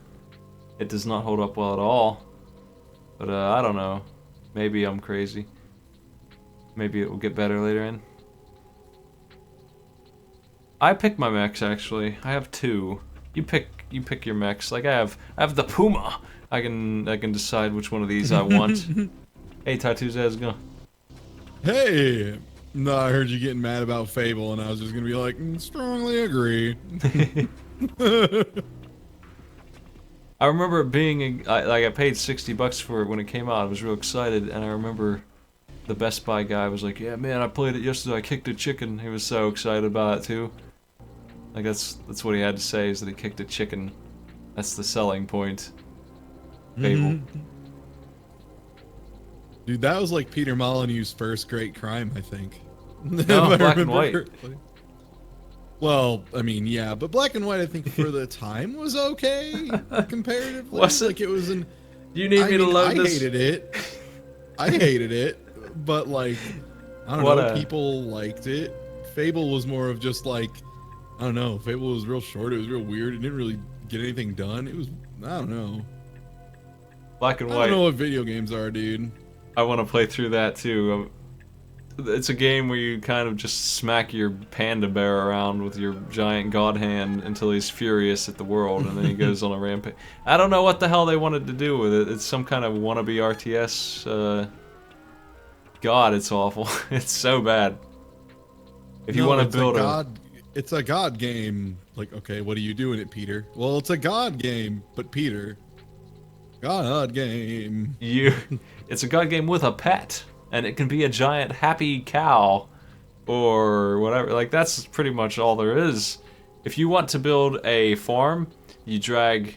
It does not hold up well at all. But I don't know. Maybe I'm crazy. Maybe it will get better later in. I pick my mechs actually. I have 2. You pick your mechs. Like I have the Puma. I can decide which one of these I want. Hey Tattoos, how's it going? Hey! No, I heard you getting mad about Fable, and I was just gonna be like, strongly agree. I remember it being like I paid $60 for it when it came out. I was real excited, and I remember the Best Buy guy was like, "Yeah, man, I played it yesterday. I kicked a chicken." He was so excited about it too. Like that's what he had to say, is that he kicked a chicken. That's the selling point. Fable. Dude, that was like Peter Molyneux's first great crime, I think. No, Black and White. Correctly. Well, I mean, yeah, but Black and White, I think for the time was okay comparatively. Was it? Like it was an. You need me to load this? I hated it, but like, I don't know, people liked it. Fable was more of just like, I don't know, Fable was real short, it was real weird, it didn't really get anything done. It was, I don't know. Black and White. I don't know what video games are, dude. I want to play through that too. It's a game where you kind of just smack your panda bear around with your giant god hand until he's furious at the world, and then he goes on a rampage. I don't know what the hell they wanted to do with it. It's some kind of wannabe RTS. God, it's awful. It's so bad. If you want to build it's a god game. Like, okay, what do you do in it, Peter? Well, it's a god game, but Peter. God game. It's a god game with a pet. And it can be a giant happy cow or whatever. Like, that's pretty much all there is. If you want to build a farm, you drag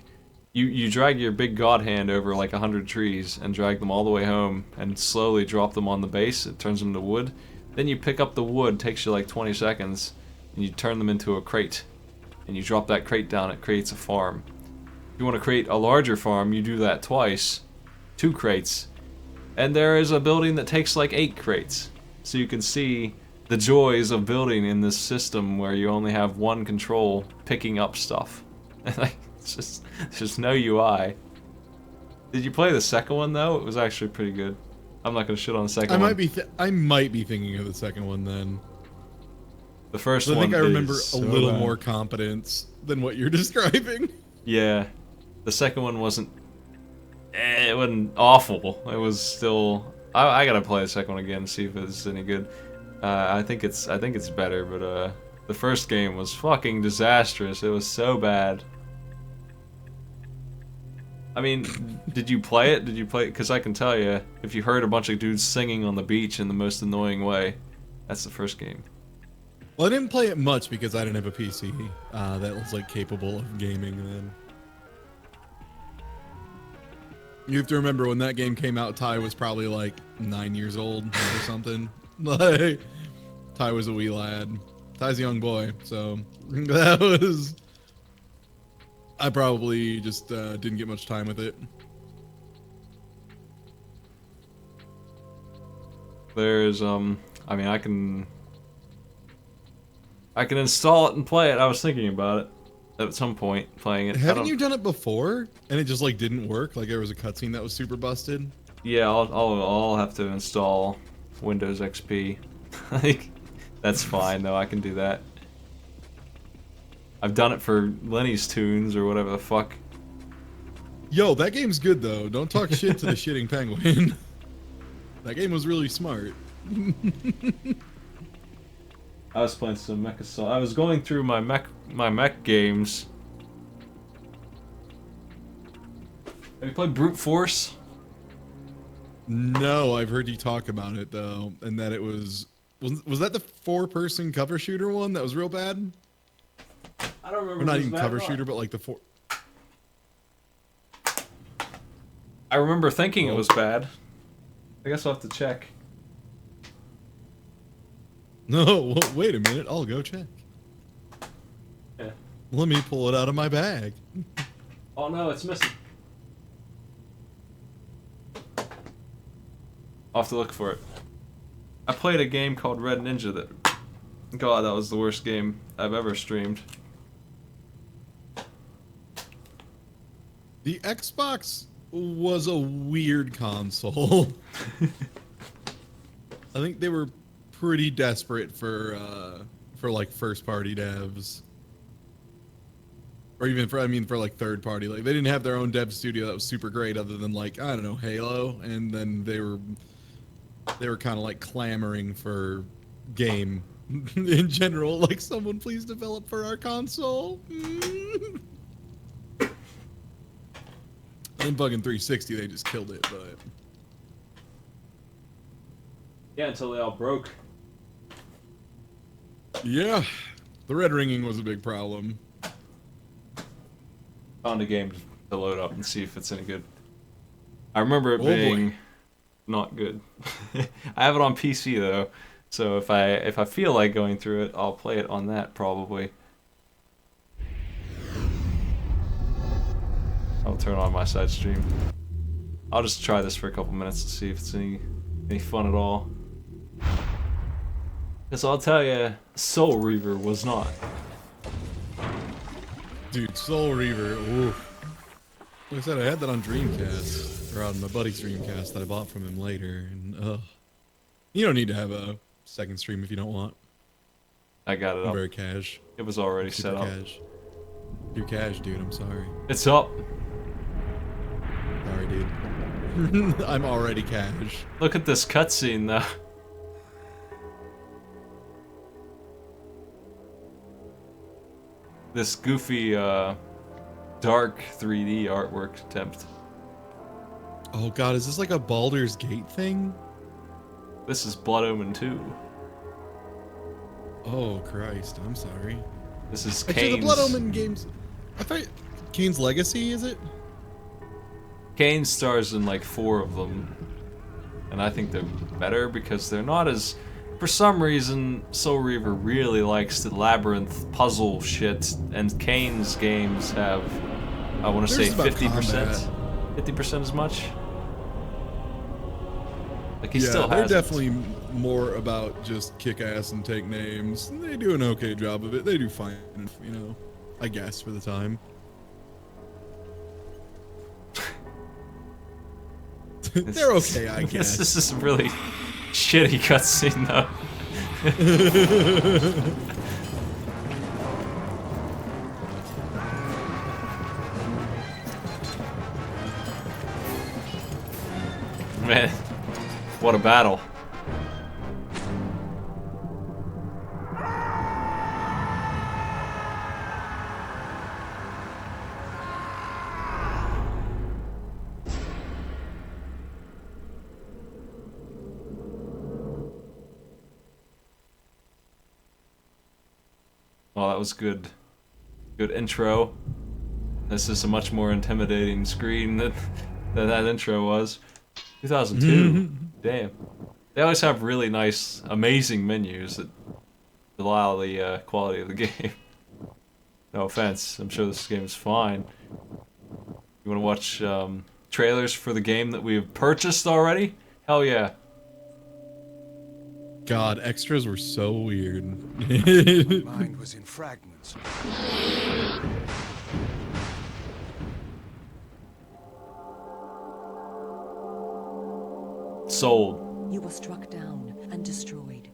your big god hand over like 100 trees and drag them all the way home and slowly drop them on the base. It turns them to wood. Then you pick up the wood, takes you like 20 seconds, and you turn them into a crate. and you drop that crate down, it creates a farm. If you want to create a larger farm, you do that twice, 2 crates, and there is a building that takes like 8 crates. So you can see the joys of building in this system where you only have one control picking up stuff. It's just no UI. Did you play the second one though? It was actually pretty good. I'm not gonna shit on the second one. I might be thinking of the second one then. The first one. I think I remember so a little bad. more competence than what you're describing. Yeah, the second one wasn't. It wasn't awful. It was still. I gotta play the second one again to see if it's any good. I think it's better, but the first game was fucking disastrous. It was so bad. I mean, did you play it? Did you play it? Because I can tell you, if you heard a bunch of dudes singing on the beach in the most annoying way, that's the first game. Well, I didn't play it much because I didn't have a PC that was like capable of gaming then. You have to remember when that game came out, Ty was probably like 9 years old or something. Like, Ty was a wee lad. Ty's a young boy, so that was... I probably just didn't get much time with it. There's, I mean, I can install it and play it. I was thinking about it at some point, playing it. Haven't you done it before? And it just, like, didn't work? Like, there was a cutscene that was super busted? Yeah, I'll have to install Windows XP. Like, that's fine, though. I can do that. I've done it for Lenny's Tunes or whatever the fuck. Yo, that game's good, though. Don't talk shit to the shitting penguin. That game was really smart. I was playing some Mecha. I was going through my mech games. Have you played Brute Force? No, I've heard you talk about it though, and that it was that the 4-person cover shooter one that was real bad? I don't remember. Or not even cover shooter, but like the 4. I remember thinking it was bad. I guess I'll have to check. No, wait a minute. I'll go check. Yeah. Let me pull it out of my bag. Oh no, it's missing. I'll have to look for it. I played a game called Red Ninja that... God, that was the worst game I've ever streamed. The Xbox was a weird console. I think they were pretty desperate for like first-party devs. Or even for like third-party. Like, they didn't have their own dev studio that was super great other than, like, I don't know, Halo. And then they were kind of like clamoring for game in general. Like, someone please develop for our console. In fucking 360, they just killed it, but... Yeah, until they all broke. Yeah, the red ringing was a big problem. Found a game to load up and see if it's any good. I remember it being not good. I have it on PC though, so if I feel like going through it, I'll play it on that probably. I'll turn on my side stream. I'll just try this for a couple minutes to see if it's any fun at all. Because I'll tell you, Soul Reaver was not. Dude, Soul Reaver, oof. Like I said, I had that on Dreamcast, or on my buddy's Dreamcast that I bought from him later, and you don't need to have a second stream if you don't want. I got it up. Very cash. It was already set up. Cash. You're cash, dude, I'm sorry. It's up. Sorry, dude. I'm already cash. Look at this cutscene, though. This goofy, dark 3D artwork attempt. Oh god, is this like a Baldur's Gate thing? This is Blood Omen 2. Oh Christ, I'm sorry. This is Actually, Kane's... the Blood Omen games... I thought... Kane's Legacy, is it? Kane stars in like 4 of them. And I think they're better because they're not as For some reason, Soul Reaver really likes the labyrinth puzzle shit, and Kane's games have, I want to say, 50%. 50% as much. Like he still has. They're definitely more about just kick ass and take names. They do an okay job of it. They do fine, you know, I guess for the time. They're okay, I guess. This is a really shitty cutscene, though. Man, what a battle. Well, that was good. Good intro. This is a much more intimidating screen than that intro was. 2002. Damn. They always have really nice, amazing menus that allow the quality of the game. No offense. I'm sure this game is fine. You want to watch trailers for the game that we've purchased already? Hell yeah. God, extras were so weird. Mind was in fragments. Sold. You were struck down and destroyed.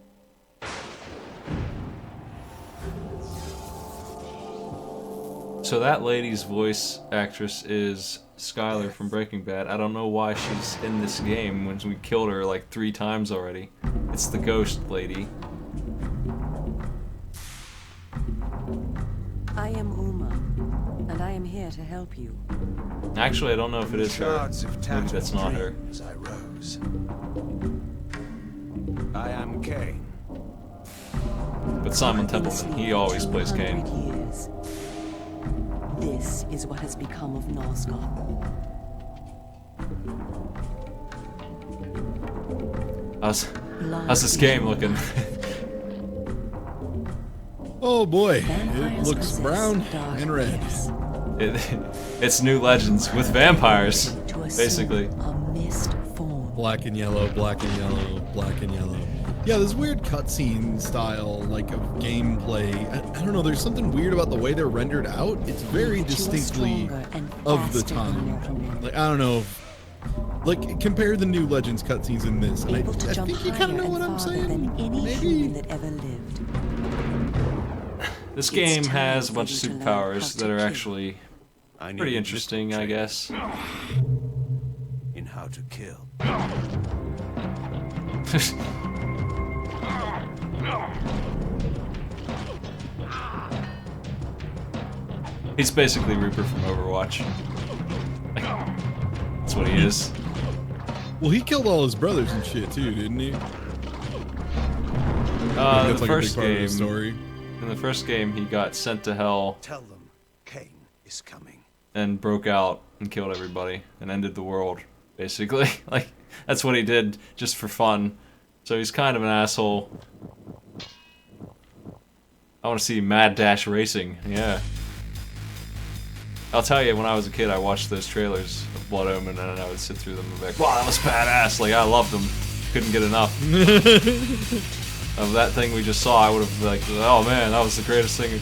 So that lady's voice actress is Skylar from Breaking Bad. I don't know why she's in this game when we killed her like 3 times already. It's the ghost lady. I am Uma, and I am here to help you. Actually, I don't know if it is her. Maybe that's not her. As I rose. I am Kane. But Simon Templeman, he always plays Kane. This is what has become of Nosgoth. How's this game looking? Oh boy, it looks brown and red. It's New Legends with vampires, basically. Black and yellow, black and yellow, black and yellow. Yeah, this weird cutscene style, like, of gameplay. I don't know, there's something weird about the way they're rendered out. It's very distinctly of the time. Like, I don't know. Like, compare the New Legends cutscenes in this. And I think you kind of know what I'm saying. Maybe. This game has a bunch of superpowers that are actually pretty interesting, I guess. In how to kill. He's basically Reaper from Overwatch. That's what he is. Well, he killed all his brothers and shit too, didn't he? The first game. In the first game, he got sent to hell. Tell them Kane is coming. And broke out and killed everybody and ended the world, basically. Like, that's what he did just for fun. So he's kind of an asshole. I want to see Mad Dash Racing. Yeah. I'll tell you, when I was a kid, I watched those trailers of Blood Omen, and I would sit through them and be like, wow, that was badass. Like, I loved them. Couldn't get enough. Of that thing we just saw, I would have been like, oh man, that was the greatest thing.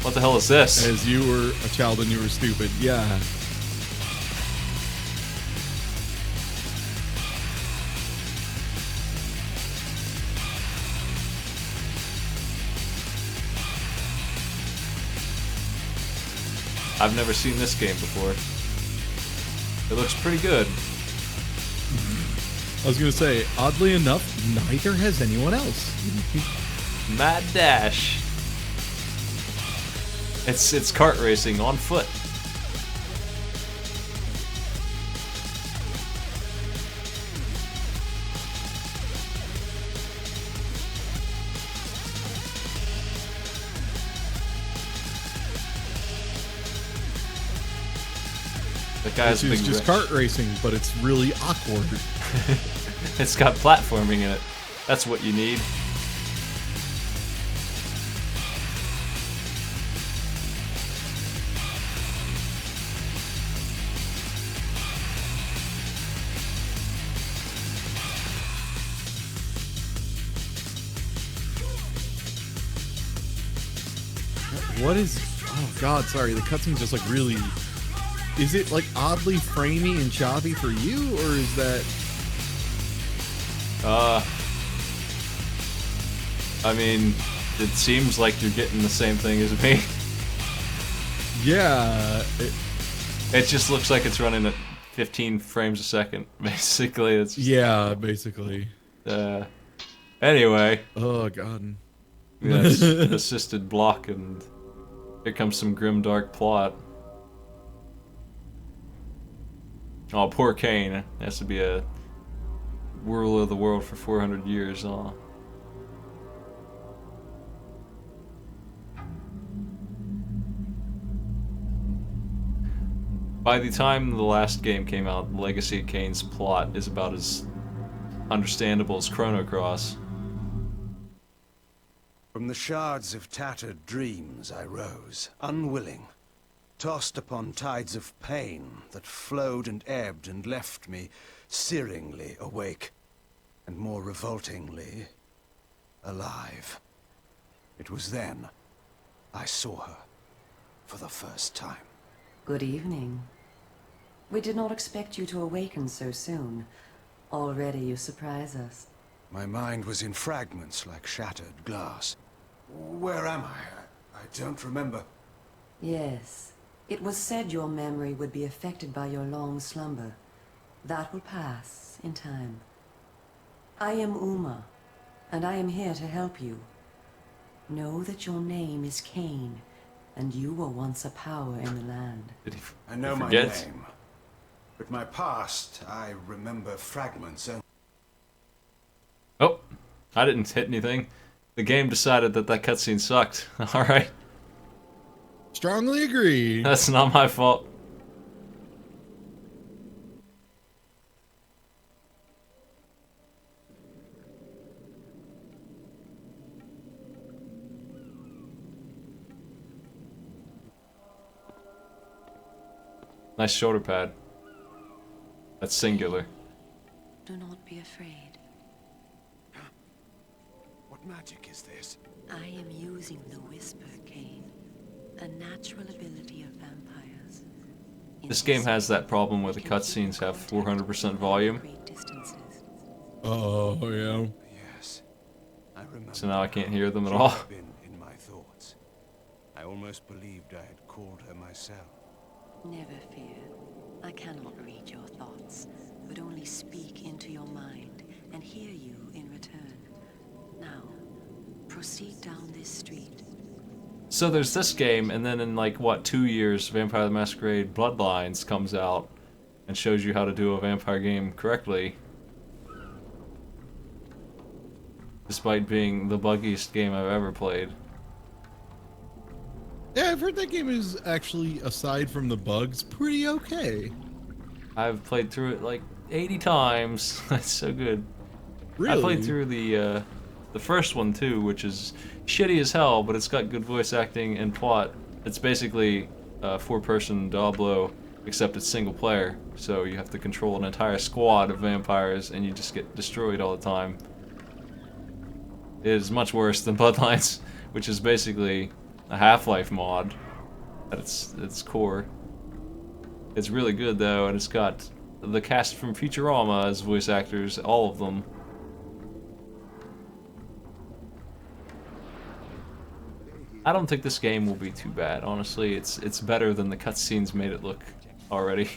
What the hell is this? As you were a child and you were stupid. Yeah. I've never seen this game before. It looks pretty good. I was gonna say, oddly enough, neither has anyone else. Mad Dash. It's kart racing on foot. The guy's It's just kart racing, but it's really awkward. It's got platforming in it. That's what you need. What is... Oh god, sorry, the cutscene's just like really... Is it like oddly framey and choppy for you, or is that... I mean, it seems like you're getting the same thing as me. Yeah. It just looks like it's running at 15 frames a second, basically. It's just, yeah, basically. Anyway. Oh god. Yeah, it's assisted block, and here comes some grim dark plot. Oh, poor Kane. Has to be a ruler of the world for 400 years. Oh. By the time the last game came out, Legacy of Kain's plot is about as understandable as Chrono Cross. From the shards of tattered dreams I rose, unwilling, tossed upon tides of pain that flowed and ebbed and left me searingly awake, and more revoltingly, alive. It was then I saw her for the first time. Good evening. We did not expect you to awaken so soon. Already you surprise us. My mind was in fragments like shattered glass. Where am I? I don't remember. Yes. It was said your memory would be affected by your long slumber. That will pass in time. I am Uma, and I am here to help you. Know that your name is Kain, and you were once a power in the land. I know my name, but my past, I remember fragments only. Oh, I didn't hit anything. The game decided that that cutscene sucked. Alright. Strongly agree. That's not my fault. Nice shoulder pad. That's singular. Do not be afraid. What magic is this? I am using the Whisper, Kain. A natural ability of vampires. This game has that problem where the cutscenes have 400% volume. Oh, yeah. Yes. I remember. So now I can't hear them at all. In my thoughts. I almost believed I had called her myself. Never fear. I cannot read your thoughts, but only speak into your mind and hear you in return. Now, proceed down this street. So there's this game, and then in like, what, 2 years, Vampire the Masquerade Bloodlines comes out and shows you how to do a vampire game correctly. Despite being the buggiest game I've ever played. Yeah, I've heard that game is actually, aside from the bugs, pretty okay. I've played through it like 80 times. That's so good. Really? I played through the first one too, which is shitty as hell, but it's got good voice acting and plot. It's basically a 4-person Diablo, except it's single player. So you have to control an entire squad of vampires, and you just get destroyed all the time. It is much worse than Bloodlines, which is basically a Half-Life mod at its core. It's really good though, and it's got the cast from Futurama as voice actors, all of them. I don't think this game will be too bad, honestly. It's better than the cutscenes made it look already.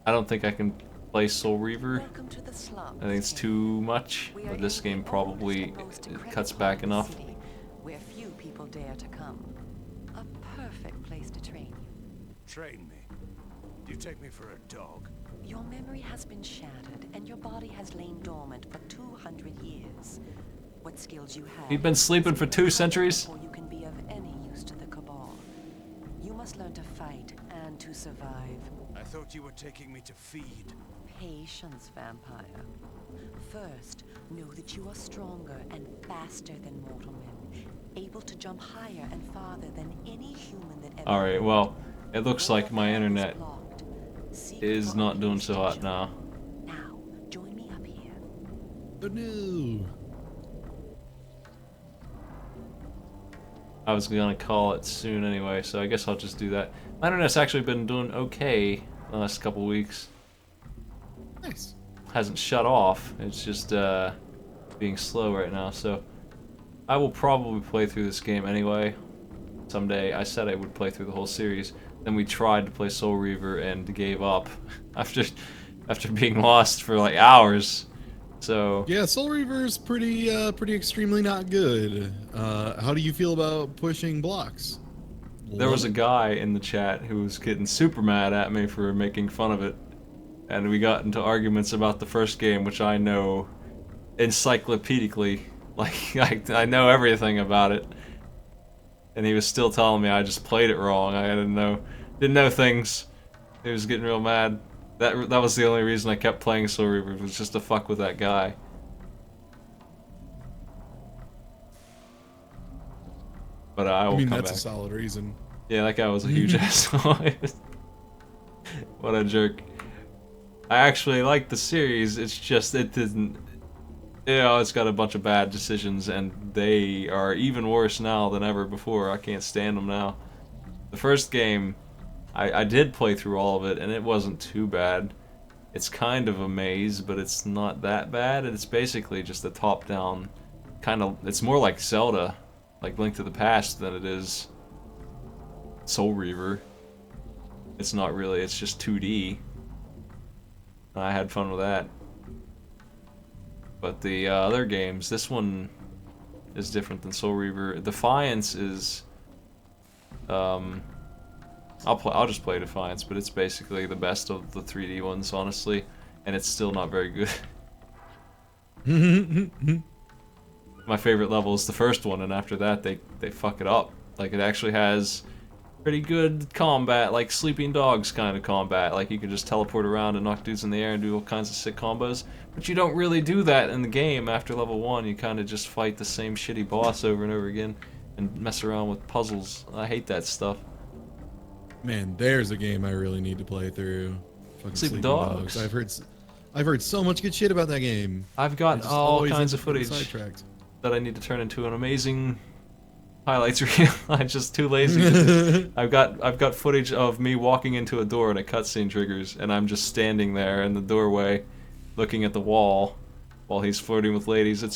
I don't think I can play Soul Reaver. I think it's too much, but this game probably cuts back enough. Where few people dare to come. A perfect place to train you. Train me? Do you take me for a dog? Your memory has been shattered, and your body has lain dormant for 200 years. What skills you have... You've been sleeping for 2 centuries? Before you can be of any use to the Cabal. You must learn to fight you were taking me to feed. Patience, vampire. First, know that you are stronger and faster than mortal men, able to jump higher and farther than any human that ever. Alright, well, it looks like my internet is not doing so hot now. Now, join me up here. Oh no! I was gonna call it soon anyway, so I guess I'll just do that. My internet's actually been doing okay the last couple weeks. Nice. Hasn't shut off, it's just being slow right now, so I will probably play through this game anyway. Someday. I said I would play through the whole series. Then we tried to play Soul Reaver and gave up after being lost for like hours. So yeah, Soul Reaver's pretty extremely not good. How do you feel about pushing blocks? there was a guy in the chat who was getting super mad at me for making fun of it, and we got into arguments about the first game, which I know encyclopedically, like I know everything about it, and he was still telling me I just played it wrong. I didn't know things. He was getting real mad. That was the only reason I kept playing Soul Reaver, was just to fuck with that guy. But I will I mean, come that's back. a solid reason. Yeah, that guy was a huge asshole. What a jerk. I actually like the series, it's just it didn't... You know, it's got a bunch of bad decisions, and they are even worse now than ever before. I can't stand them now. The first game, I did play through all of it, and it wasn't too bad. It's kind of a maze, but it's not that bad, and it's basically just a top-down kind of... It's more like Zelda, like Link to the Past, than it is Soul Reaver. It's not really, it's just 2D. I had fun with that. But the other games, this one is different than Soul Reaver. Defiance is... I'll just play Defiance, but it's basically the best of the 3D ones, honestly, and it's still not very good. My favorite level is the first one, and after that they fuck it up. Like, it actually has pretty good combat, like Sleeping Dogs kind of combat. Like, you can just teleport around and knock dudes in the air and do all kinds of sick combos. But you don't really do that in the game after level 1. You kind of just fight the same shitty boss over and over again and mess around with puzzles. I hate that stuff. Man, there's a game I really need to play through. Fucking Sleeping Dogs. I've heard so much good shit about that game. I've got all kinds of footage sidetracked. that I need to turn into an amazing highlights reel. I'm just too lazy to do. I've got footage of me walking into a door and a cutscene triggers, and I'm just standing there in the doorway looking at the wall while he's flirting with ladies. It's